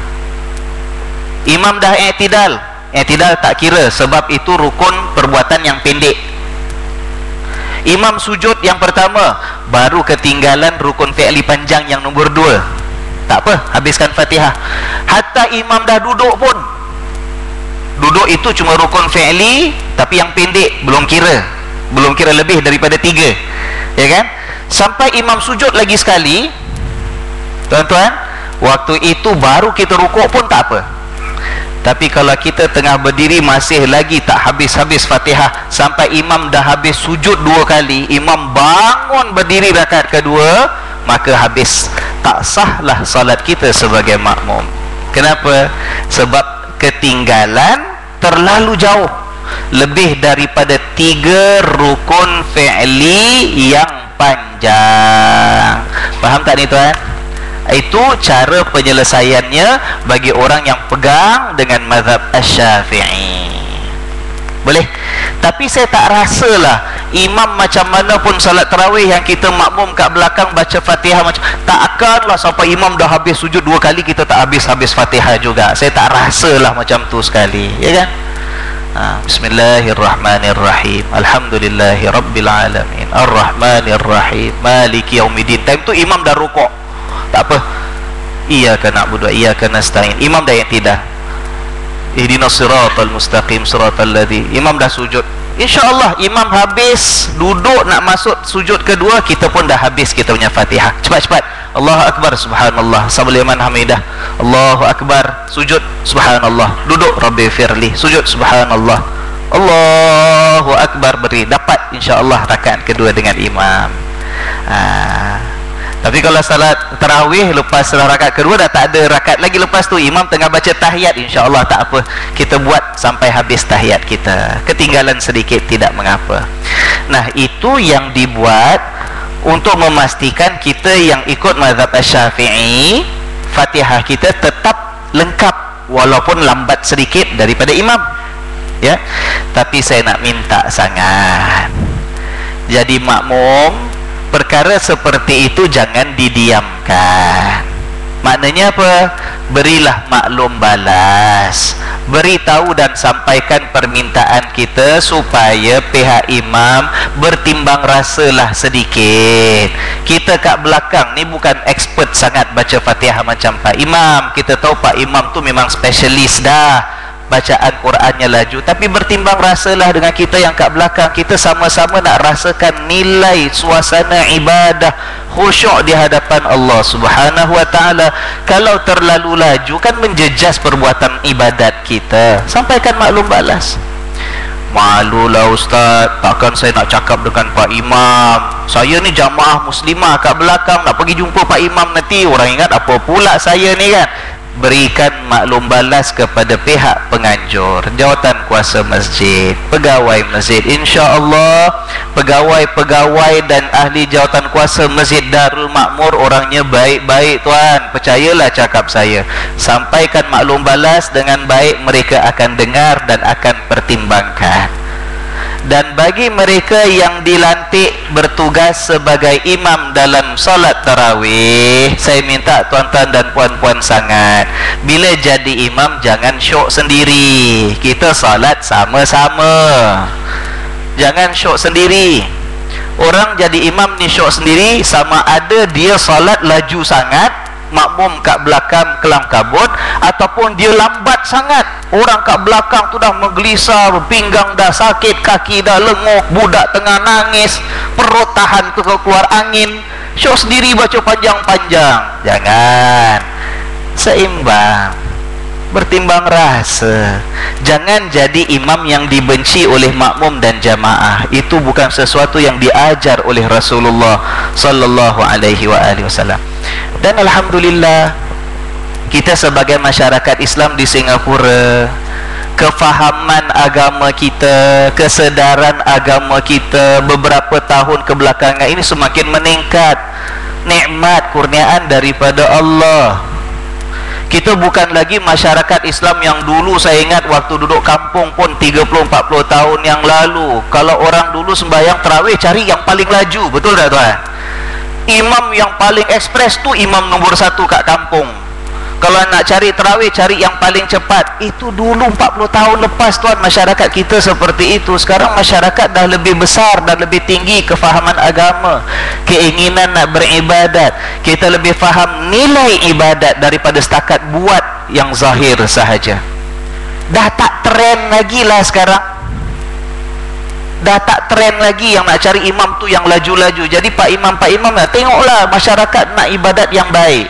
Imam dah i'tidal, i'tidal tak kira, sebab itu rukun perbuatan yang pendek. Imam sujud yang pertama, baru ketinggalan rukun fi'li panjang yang nombor 2, tak apa, habiskan Fatihah. Hatta imam dah duduk pun, duduk itu cuma rukun fi'li tapi yang pendek, belum kira lebih daripada 3, ya kan? Sampai imam sujud lagi sekali, tuan-tuan, waktu itu baru kita rukuk pun tak apa. Tapi kalau kita tengah berdiri masih lagi tak habis-habis Fatihah, sampai imam dah habis sujud 2 kali, imam bangun berdiri rakaat kedua, maka habis, tak sahlah salat kita sebagai makmum. Kenapa? Sebab ketinggalan terlalu jauh, lebih daripada 3 rukun fi'li yang panjang. Faham tak ni tuan? Itu cara penyelesaiannya bagi orang yang pegang dengan mazhab Asy-Syafi'i. Boleh? Tapi saya tak rasalah imam macam mana pun salat tarawih yang kita makmum kat belakang baca Fatihah macam, tak akanlah sampai imam dah habis sujud 2 kali kita tak habis-habis Fatihah juga. Saya tak rasalah macam tu sekali, ya kan? Bismillahirrahmanirrahim. Alhamdulillahi rabbil alamin. Ar-Rahmanirrahim. Maliki yaumiddin. Time tu imam dah rukuk. Tak apa. Iyyaka na'budu wa iyyaka nasta'in. Imam dah yang tidak. Ihdinas siratal mustaqim siratal ladzi. Imam dah sujud. InsyaAllah imam habis duduk nak masuk sujud kedua, kita pun dah habis kita punya Fatihah. Cepat-cepat. Allahu Akbar, subhanallah, Sabliman hamidah. Allahu Akbar, sujud, subhanallah. Duduk, Rabbi firli, sujud, subhanallah. Allahu Akbar, beri. Dapat insyaAllah rakaat kedua dengan imam. Tapi kalau salat tarawih lepas rakaat kedua dah tak ada rakaat lagi, lepas tu imam tengah baca tahiyat, insya-Allah tak apa, kita buat sampai habis tahiyat kita. Ketinggalan sedikit tidak mengapa. Nah, itu yang dibuat untuk memastikan kita yang ikut mazhab Asy-Syafi'i, Fatihah kita tetap lengkap walaupun lambat sedikit daripada imam. Ya. Tapi saya nak minta sangat, jadi makmum, perkara seperti itu jangan didiamkan. Maknanya apa? Berilah maklum balas, beritahu dan sampaikan permintaan kita supaya pihak imam bertimbang rasalah sedikit. Kita kat belakang ni bukan expert sangat baca Fatihah macam Pak Imam. Kita tahu Pak Imam tu memang spesialis dah bacaan Qurannya laju, tapi bertimbang rasalah dengan kita yang kat belakang. Kita sama-sama nak rasakan nilai suasana ibadah, khusyuk di hadapan Allah Subhanahu wa ta'ala. Kalau terlalu laju kan menjejas perbuatan ibadat kita. Sampaikan maklum balas. Malulah Ustaz, takkan saya nak cakap dengan Pak Imam, saya ni jamaah muslimah kat belakang, nak pergi jumpa Pak Imam nanti orang ingat apa pula saya ni kan. Berikan maklum balas kepada pihak penganjur, jawatan kuasa masjid, pegawai masjid. InsyaAllah pegawai-pegawai dan ahli jawatan kuasa Masjid Darul Makmur orangnya baik-baik tuan, percayalah cakap saya. Sampaikan maklum balas dengan baik, mereka akan dengar dan akan pertimbangkan. Dan bagi mereka yang dilantik bertugas sebagai imam dalam solat tarawih, saya minta tuan-tuan dan puan-puan sangat, bila jadi imam jangan syok sendiri. Kita solat sama-sama, jangan syok sendiri. Orang jadi imam ni syok sendiri, sama ada dia solat laju sangat, makmum kat belakang kelam kabut, ataupun dia lambat sangat, orang kat belakang tu dah menggelisar, pinggang dah sakit, kaki dah lenguh, budak tengah nangis, perut tahan keluar angin, syok sendiri baca panjang-panjang. Jangan, seimbang, bertimbang rasa. Jangan jadi imam yang dibenci oleh makmum dan jamaah. Itu bukan sesuatu yang diajar oleh Rasulullah sallallahu alaihi wasallam. Dan alhamdulillah, kita sebagai masyarakat Islam di Singapura, kefahaman agama kita, kesedaran agama kita beberapa tahun kebelakangan ini semakin meningkat. Nikmat kurniaan daripada Allah. Kita bukan lagi masyarakat Islam yang dulu, saya ingat waktu duduk kampung pun 30-40 tahun yang lalu, kalau orang dulu sembahyang tarawih cari yang paling laju, betul tak tuan? Imam yang paling ekspres tu imam nombor 1 kat kampung. Kalau nak cari tarawih cari yang paling cepat. Itu dulu 40 tahun lepas tuan, masyarakat kita seperti itu. Sekarang masyarakat dah lebih besar dan lebih tinggi kefahaman agama, keinginan nak beribadat. Kita lebih faham nilai ibadat daripada setakat buat yang zahir sahaja. Dah tak trend lagi lah sekarang. Dah tak trend lagi yang nak cari imam tu yang laju-laju. Jadi Pak Imam lah, tengoklah masyarakat nak ibadat yang baik.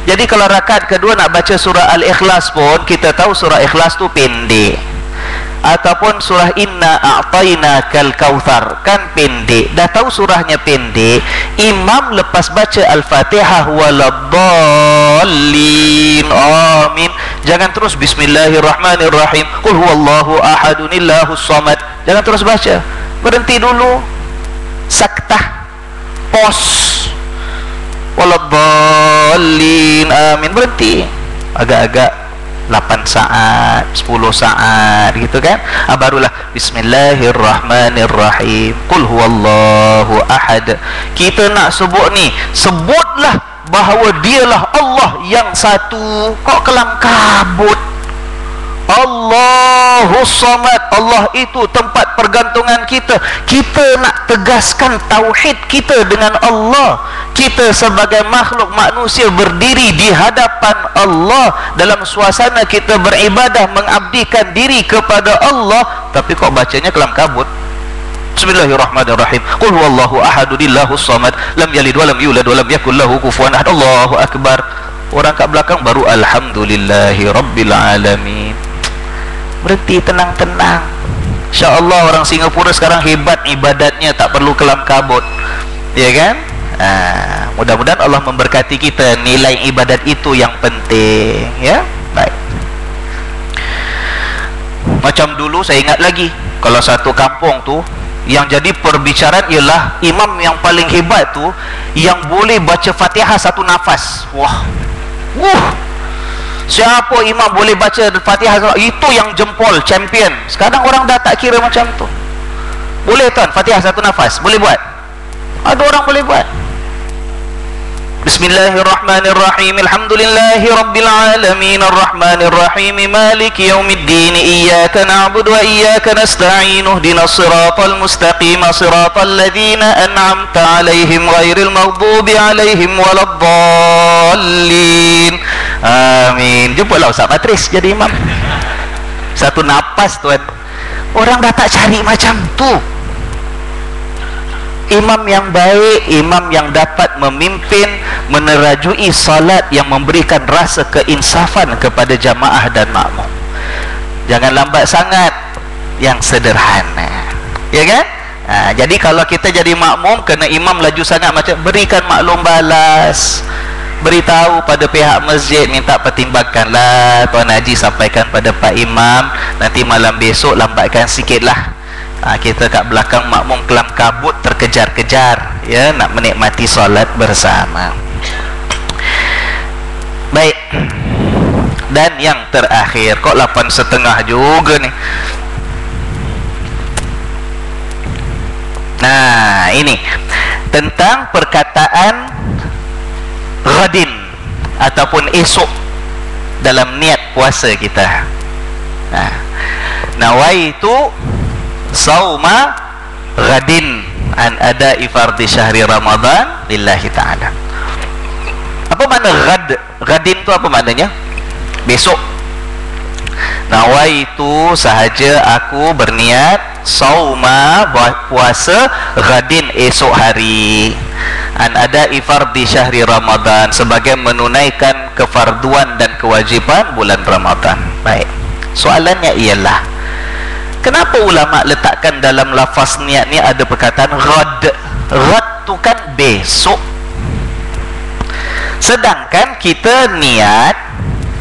Jadi kalau rakaat kedua nak baca surah Al-Ikhlas pun, kita tahu surah Ikhlas tu pendek, ataupun surah Inna A'tainakal Kautsar kan pendek. Dah tahu surahnya pendek, imam lepas baca Al-Fatihah waladdallin amin, jangan terus bismillahirrahmanirrahim qul huwallahu ahadunillahus samad, jangan terus baca, berhenti dulu, saktah, pause, waladdallin amin, berhenti, agak-agak 8 saat, 10 saat gitu kan. Barulah bismillahirrahmanirrahim qul huwallahu ahad. Kita nak sebut ni, sebutlah bahawa dialah Allah yang satu. Kok kelam kabut? Allahus Samad, Allah itu tempat pergantungan kita. Kita nak tegaskan tauhid kita dengan Allah. Kita sebagai makhluk manusia berdiri di hadapan Allah dalam suasana kita beribadah, mengabdikan diri kepada Allah, tapi kok bacanya kelam kabut. Bismillahirrahmanirrahim qul huwallahu ahadunillahus samad lam yalid walam yulad walam yakul lahu kufuwan ahad, Allahu akbar. Orang kat belakang baru alhamdulillahi rabbil alamin. Berhenti, tenang-tenang. InsyaAllah orang Singapura sekarang hebat ibadatnya, tak perlu kelam kabut, ya kan? Mudah-mudahan Allah memberkati kita, nilai ibadat itu yang penting, ya. Baik. Macam dulu saya ingat lagi, kalau satu kampung tu yang jadi perbicaraan ialah imam yang paling hebat tu yang boleh baca Fatihah satu nafas. Wah, siapa imam boleh baca Fatihah, itu yang jempol, champion. Sekarang orang dah tak kira macam tu. Boleh tuan Fatihah satu nafas, boleh buat? Ada orang boleh buat. Bismillahirrahmanirrahim alhamdulillahi rabbil alamin arrahmanirrahim maliki yaumiddin iyyaka na'budu wa iyyaka nasta'in ihdinas siratal mustaqim siratal ladzina an'amta 'alaihim ghairil maghdubi 'alaihim waladdallin amin. Jumpalah Ustaz Patris jadi imam satu napas tuan. Orang dah tak cari macam tu. Imam yang baik, imam yang dapat memimpin, menerajui salat yang memberikan rasa keinsafan kepada jamaah dan makmum. Jangan lambat sangat, yang sederhana, ya kan? Jadi kalau kita jadi makmum kena imam laju sangat, macam berikan maklum balas, beritahu pada pihak masjid, minta pertimbangkanlah Tuan Haji, sampaikan pada Pak Imam, nanti malam besok lambatkan sikitlah. Kita kat belakang makmum kelam kabut, terkejar-kejar, ya, nak menikmati solat bersama. Baik. Dan yang terakhir, kok 8.30 juga ni. Nah, ini tentang perkataan ghadin ataupun esok dalam niat puasa kita. Nawaitu sauma ghadin an ada'i fardhi syahri Ramadan lillahi ta'ala. Apa makna ghad? Ghadin tu apa maknanya? Besok. Nawaitu sahaja aku berniat sauma puasa ghadin esok hari an ada'i fardhi syahri Ramadan, sebagai menunaikan kefarduan dan kewajiban bulan Ramadan. Baik. Soalannya ialah, kenapa ulama letakkan dalam lafaz niat ni ada perkataan ghad? Ghad tu kan besok, sedangkan kita niat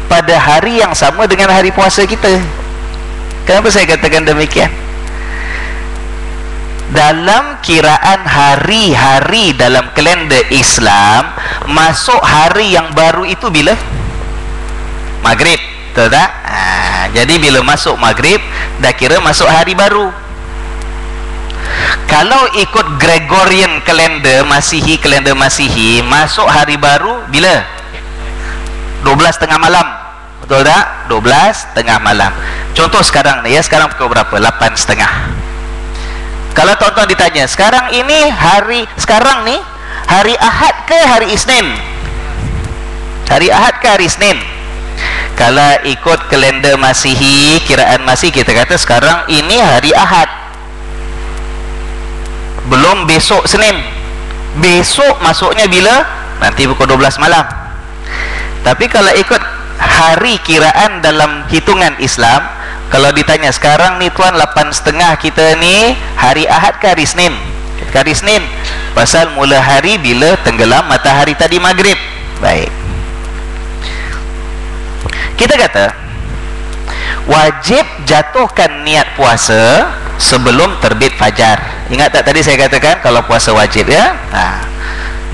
pada hari yang sama dengan hari puasa kita. Kenapa saya katakan demikian? Dalam kiraan hari-hari dalam kalender Islam, masuk hari yang baru itu bila? Maghrib, betul tak? Jadi bila masuk maghrib, dah kira masuk hari baru. Kalau ikut Gregorian kalender Masihi, kalender Masihi, masuk hari baru bila? 12 tengah malam, betul tak? 12 tengah malam. Contoh sekarang ni, ya, sekarang pukul berapa? 8.30. Kalau tuan-tuan ditanya, sekarang ini sekarang ni hari Ahad ke hari Isnin? Hari Ahad ke hari Isnin? Kalau ikut kalender Masihi, kiraan Masihi, kita kata sekarang ini hari Ahad, belum besok Senin. Besok masuknya bila? Nanti pukul 12 malam. Tapi kalau ikut hari kiraan dalam hitungan Islam, kalau ditanya sekarang ni tuan 8.30 kita ni hari Ahad ke hari Isnin? Hari Isnin, pasal mula hari bila tenggelam matahari tadi maghrib. Baik, kita kata wajib jatuhkan niat puasa sebelum terbit fajar. Ingat tak tadi saya katakan kalau puasa wajib ya?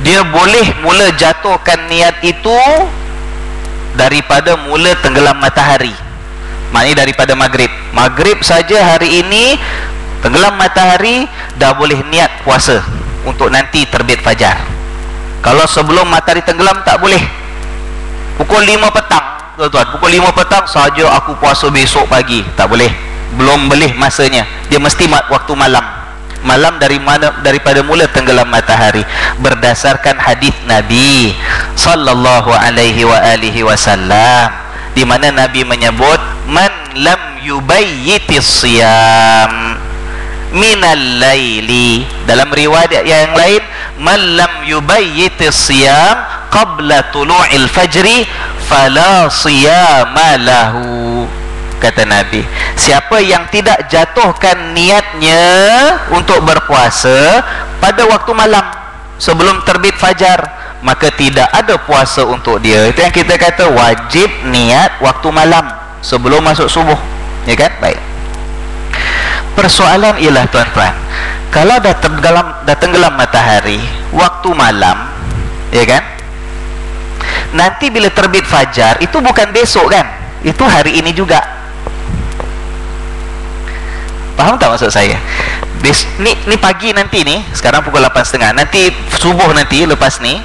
Dia boleh mula jatuhkan niat itu daripada mula tenggelam matahari. Maknanya daripada maghrib. Maghrib saja hari ini tenggelam matahari dah boleh niat puasa untuk nanti terbit fajar. Kalau sebelum matahari tenggelam tak boleh. Pukul 5 petang, tuan-tuan, pukul 5 petang saja aku puasa besok pagi, tak boleh. Belum boleh masanya. Dia mesti waktu malam. Malam daripada mula tenggelam matahari, berdasarkan hadis Nabi sallallahu alaihi wasallam, di mana Nabi menyebut man lam yubayyitis siyam minal laili, dalam riwayat yang lain man lam yubayyitis siyam qabla tulu'il fajri fala siyama lahu. Kata Nabi, siapa yang tidak jatuhkan niatnya untuk berpuasa pada waktu malam sebelum terbit fajar, maka tidak ada puasa untuk dia. Itu yang kita kata wajib niat waktu malam sebelum masuk subuh, ya kan? Baik. Persoalan ialah tuan-tuan, kalau dah tenggelam matahari waktu malam, ya kan? Nanti bila terbit fajar itu bukan besok kan? Itu hari ini juga. Faham tak maksud saya? Ni pagi nanti ni, sekarang pukul 8.30, nanti subuh nanti lepas ni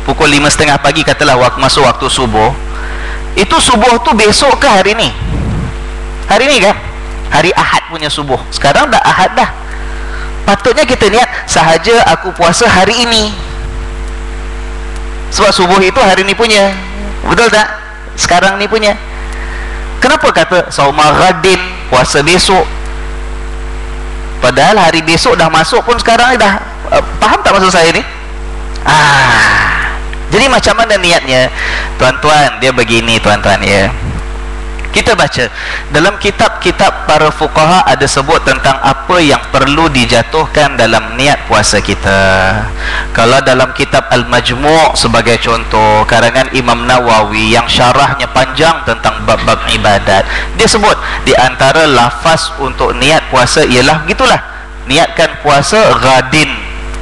pukul 5.30 pagi, katalah masuk waktu subuh. Itu subuh tu besok ke hari ni? Hari ni kan? Hari Ahad punya subuh. Sekarang dah Ahad dah. Patutnya kita niat sahaja aku puasa hari ini, sebab subuh itu hari ni punya. Betul tak? Sekarang ni punya. Kenapa kata sauma ghadin, puasa besok? Padahal hari besok dah masuk pun sekarang dah. Faham tak maksud saya ni? Jadi macam mana niatnya? Tuan-tuan, dia begini tuan-tuan ya. Kita baca dalam kitab-kitab para fuqaha ada sebut tentang apa yang perlu dijatuhkan dalam niat puasa kita. Kalau dalam kitab Al-Majmu' sebagai contoh, karangan Imam Nawawi yang syarahnya panjang tentang bab-bab ibadat, dia sebut di antara lafaz untuk niat puasa ialah begitulah, niatkan puasa ghadin,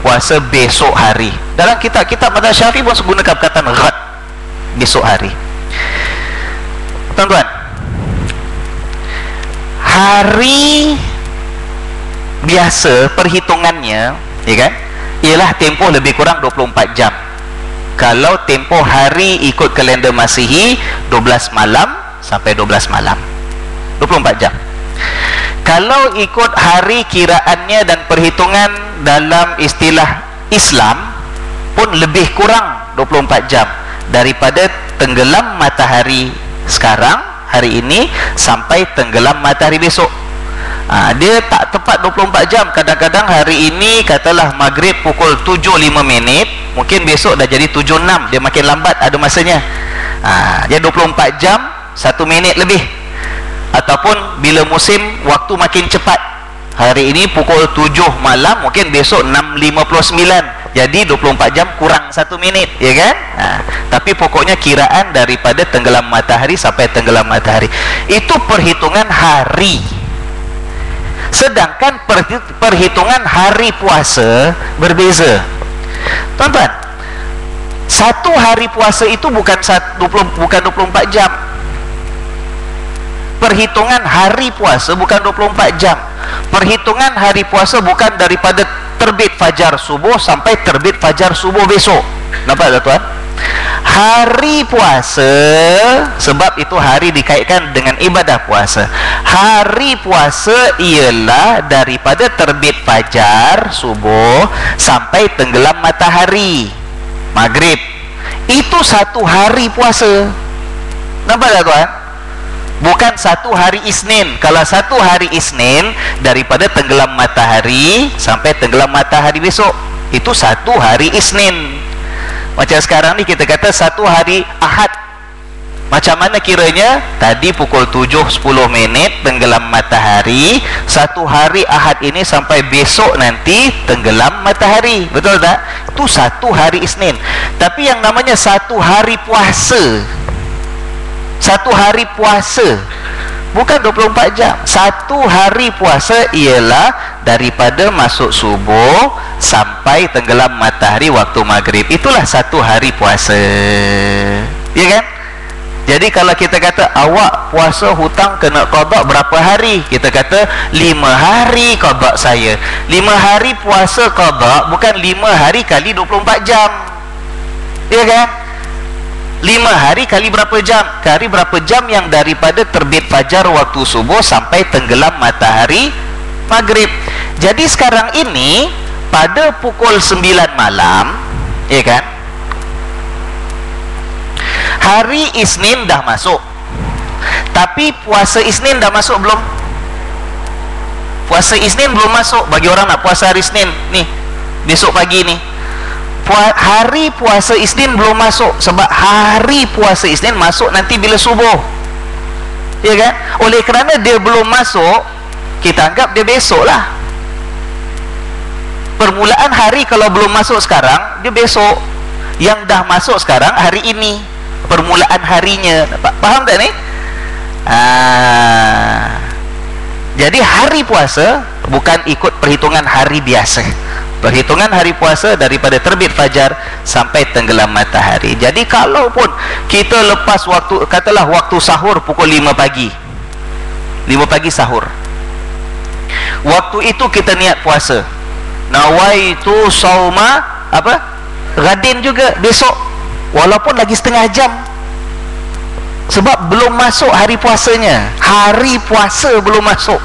puasa besok hari. Dalam kitab-kitab mazhab Syafi'i pun menggunakan perkataan ghad, besok hari. Tuan-tuan, hari biasa perhitungannya, ya kan, ialah tempoh lebih kurang 24 jam. Kalau tempoh hari ikut kalender Masihi 12 malam sampai 12 malam, 24 jam. Kalau ikut hari kiraannya dan perhitungan dalam istilah Islam pun lebih kurang 24 jam daripada tenggelam matahari sekarang hari ini sampai tenggelam matahari besok. Dia tak tepat 24 jam. Kadang-kadang hari ini katalah maghrib pukul 7.05, mungkin besok dah jadi 7.06. Dia makin lambat ada masanya. Dia 24 jam 1 minit lebih. Ataupun bila musim waktu makin cepat, hari ini pukul 7 malam, mungkin besok 6.59. Jadi 24 jam kurang 1 minit, ya kan? Tapi pokoknya kiraan daripada tenggelam matahari sampai tenggelam matahari itu perhitungan hari. Sedangkan perhitungan hari puasa berbeza. Tuan-tuan, satu hari puasa itu bukan 24 jam. Perhitungan hari puasa bukan 24 jam. Perhitungan hari puasa bukan daripada terbit fajar subuh sampai terbit fajar subuh besok. Nampak tak tuan? Hari puasa, sebab itu hari dikaitkan dengan ibadah puasa. Hari puasa ialah daripada terbit fajar subuh sampai tenggelam matahari maghrib. Itu satu hari puasa. Nampak tak tuan? Bukan satu hari Isnin. Kalau satu hari Isnin daripada tenggelam matahari sampai tenggelam matahari besok, itu satu hari Isnin. Macam sekarang ni kita kata satu hari Ahad Macam mana kiranya? Tadi pukul 7.10 tenggelam matahari. Satu hari Ahad ini sampai besok nanti tenggelam matahari. Betul tak? Itu satu hari Isnin. Tapi yang namanya satu hari puasa, satu hari puasa bukan 24 jam. Satu hari puasa ialah daripada masuk subuh sampai tenggelam matahari waktu maghrib. Itulah satu hari puasa. Ya kan? Jadi kalau kita kata awak puasa hutang kena qada berapa hari? Kita kata 5 hari qada saya. 5 hari puasa qada bukan 5 hari kali 24 jam. Ya kan? 5 hari kali berapa jam? Kali berapa jam yang daripada terbit fajar waktu subuh sampai tenggelam matahari maghrib. Jadi sekarang ini pada pukul 9 malam, ya kan? Hari Isnin dah masuk. Tapi puasa Isnin dah masuk belum? Puasa Isnin belum masuk. Bagi orang nak puasa hari Isnin ni, besok pagi ni, hari puasa Isnin belum masuk. Sebab hari puasa Isnin masuk nanti bila subuh. Ya kan? Oleh kerana dia belum masuk, kita anggap dia besok lah. Permulaan hari kalau belum masuk sekarang, dia besok. Yang dah masuk sekarang hari ini, permulaan harinya. Faham tak ni? Jadi hari puasa bukan ikut perhitungan hari biasa. Perhitungan hari puasa daripada terbit fajar sampai tenggelam matahari. Jadi kalaupun kita lepas waktu, katalah waktu sahur pukul 5 pagi, 5 pagi sahur, waktu itu kita niat puasa, nawaitu sauma apa? Gadin juga besok, walaupun lagi setengah jam. Sebab belum masuk hari puasanya. Hari puasa belum masuk.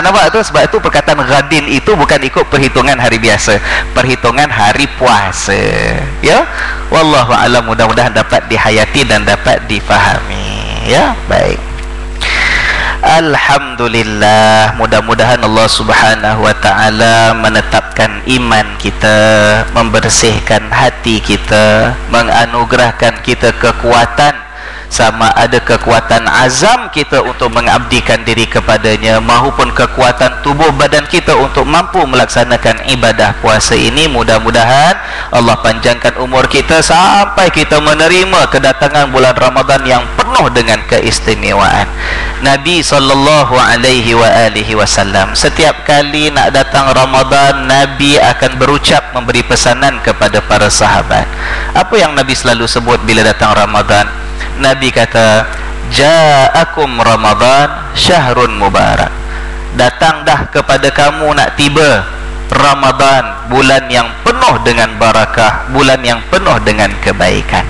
Nampak tu? Sebab itu perkataan gadin itu bukan ikut perhitungan hari biasa, perhitungan hari puasa. Ya, wallahu a'lam. Mudah-mudahan dapat dihayati dan dapat difahami. Ya, baik. Alhamdulillah, mudah-mudahan Allah Subhanahu wa ta'ala menetapkan iman kita, membersihkan hati kita, menganugerahkan kita kekuatan, sama ada kekuatan azam kita untuk mengabdikan diri kepadanya, maupun kekuatan tubuh badan kita untuk mampu melaksanakan ibadah puasa ini. Mudah-mudahan Allah panjangkan umur kita sampai kita menerima kedatangan bulan Ramadan yang penuh dengan keistimewaan. Nabi SAW setiap kali nak datang Ramadan, Nabi akan berucap, memberi pesanan kepada para sahabat. Apa yang Nabi selalu sebut bila datang Ramadan? Nabi kata, ja'akum Ramadan syahrun mubarak. Datang dah kepada kamu, nak tiba Ramadan, bulan yang penuh dengan barakah, bulan yang penuh dengan kebaikan.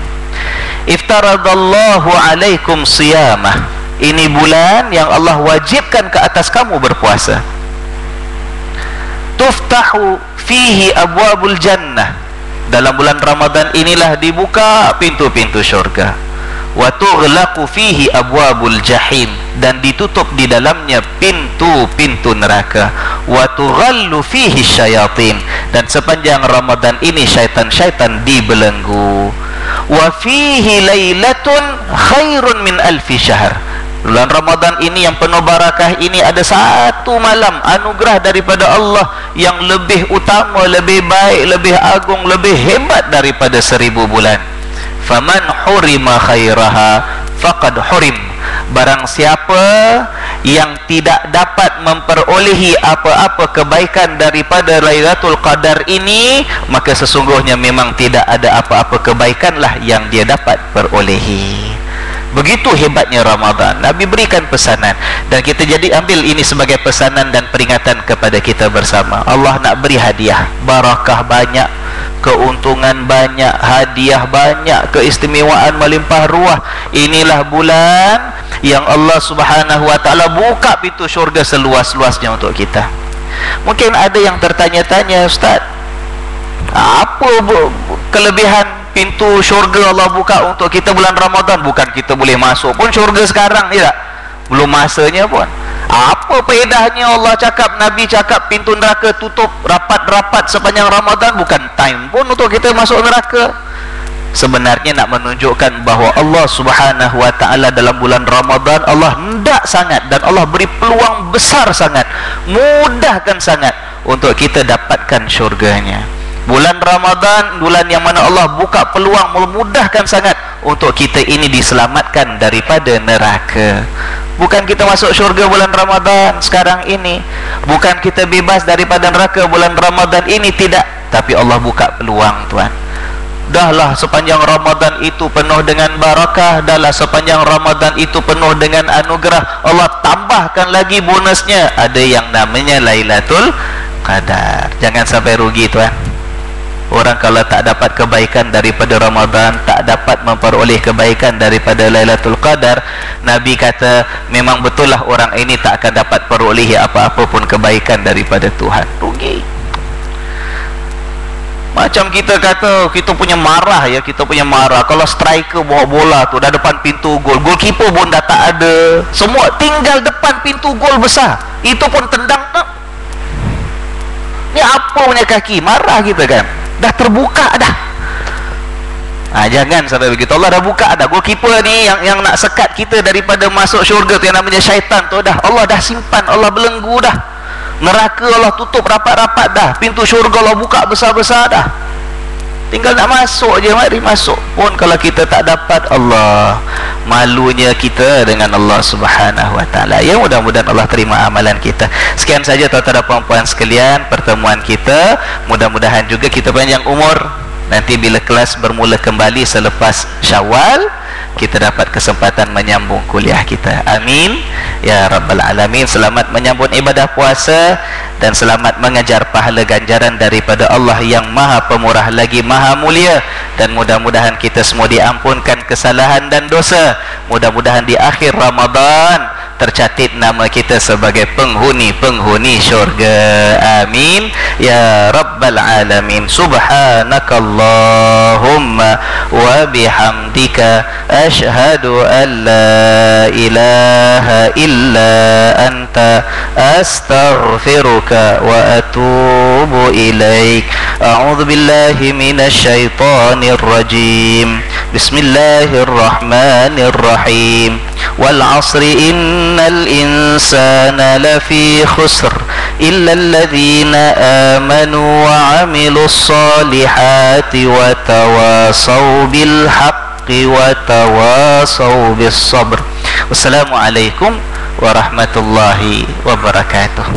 Iftaradallahu alaikum siyamah. Ini bulan yang Allah wajibkan ke atas kamu berpuasa. Tuftahu fihi abwabul jannah. Dalam bulan Ramadan inilah dibuka pintu-pintu syurga. Wa tughlaqu fihi abwabul jahim, dan ditutup di dalamnya pintu-pintu neraka. Wa tughallu fihi syayatin, dan sepanjang Ramadan ini syaitan-syaitan dibelenggu. Wa fihi lailatun khairun min alfi syahr. Bulan Ramadan ini yang penuh barakah ini ada satu malam anugerah daripada Allah yang lebih utama, lebih baik, lebih agung, lebih hebat daripada 1000 bulan. Faman hurima khairaha faqad hurim. Barang siapa yang tidak dapat memperolehi apa-apa kebaikan daripada Lailatul Qadar ini, maka sesungguhnya memang tidak ada apa-apa kebaikanlah yang dia dapat perolehi. Begitu hebatnya Ramadan. Nabi berikan pesanan, dan kita jadi ambil ini sebagai pesanan dan peringatan kepada kita bersama. Allah nak beri hadiah, barakah banyak, keuntungan banyak, hadiah banyak, keistimewaan melimpah ruah. Inilah bulan yang Allah Subhanahu wa ta'ala buka pintu syurga seluas-luasnya untuk kita. Mungkin ada yang tertanya-tanya, Ustaz, apa kelebihan pintu syurga Allah buka untuk kita bulan Ramadan? Bukan kita boleh masuk pun syurga sekarang, ya tak? Belum masanya pun. Apa faedahnya Allah cakap, Nabi cakap pintu neraka tutup rapat-rapat sepanjang Ramadan? Bukan time pun untuk kita masuk neraka. sebenarnya nak menunjukkan bahawa Allah Subhanahu wa taala dalam bulan Ramadan Allah hendak sangat dan Allah beri peluang besar sangat, mudahkan sangat untuk kita dapatkan syurganya. Bulan Ramadan, bulan yang mana Allah buka peluang, memudahkan sangat untuk kita ini diselamatkan daripada neraka. Bukan kita masuk syurga bulan Ramadan sekarang ini, bukan kita bebas daripada neraka bulan Ramadan ini, tidak. Tapi Allah buka peluang, tuan. Dahlah sepanjang Ramadan itu penuh dengan barakah, dahlah sepanjang Ramadan itu penuh dengan anugerah. Allah tambahkan lagi bonusnya, ada yang namanya Lailatul Qadar. Jangan sampai rugi, tuan. Orang kalau tak dapat kebaikan daripada Ramadan, tak dapat memperoleh kebaikan daripada Lailatul Qadar, Nabi kata memang betul lah orang ini tak akan dapat peroleh apa-apa pun kebaikan daripada Tuhan. Rugi. Macam kita kata kita punya marah, ya, kita punya marah kalau striker bawa bola tu dah depan pintu gol, goalkeeper pun dah tak ada, semua tinggal depan pintu gol besar, itu pun tendang tak. Ni apa punya kaki, marah kita kan, dah terbuka dah. Jangan sampai begitu. Allah dah buka dah. Goalkeeper ni yang nak sekat kita daripada masuk syurga tu, yang namanya syaitan tu, dah Allah dah simpan, Allah belenggu dah. Neraka Allah tutup rapat-rapat dah. Pintu syurga Allah buka besar-besar dah. Tinggal nak masuk je, mari masuk. Pun kalau kita tak dapat, Allah, malunya kita dengan Allah Subhanahu wa taala. Ya, mudah-mudahan Allah terima amalan kita. Sekian saja tuan-tuan dan puan-puan sekalian pertemuan kita. Mudah-mudahan juga kita panjang umur. Nanti bila kelas bermula kembali selepas Syawal, kita dapat kesempatan menyambung kuliah kita. Amin ya rabbal alamin. Selamat menyambut ibadah puasa dan selamat mengejar pahala ganjaran daripada Allah yang Maha Pemurah lagi Maha Mulia. Dan mudah-mudahan kita semua diampunkan kesalahan dan dosa. Mudah-mudahan di akhir Ramadan tercatat nama kita sebagai penghuni syurga. Amin ya rabbal alamin. Subhanakallahumma wa bihamdika asyhadu an la ilaha illa anta astaghfiruka wa atubu ilaik. A'udzu billahi minasy syaithanir rajim. Bismillahirrahmanirrahim. Wal 'asri innal insana lafi khusr illa alladhina amanu wa 'amilus solihati wa tawasaw bil haqqi wa tawasaw bis sabr. Wassalamualaikum warahmatullahi wabarakatuh.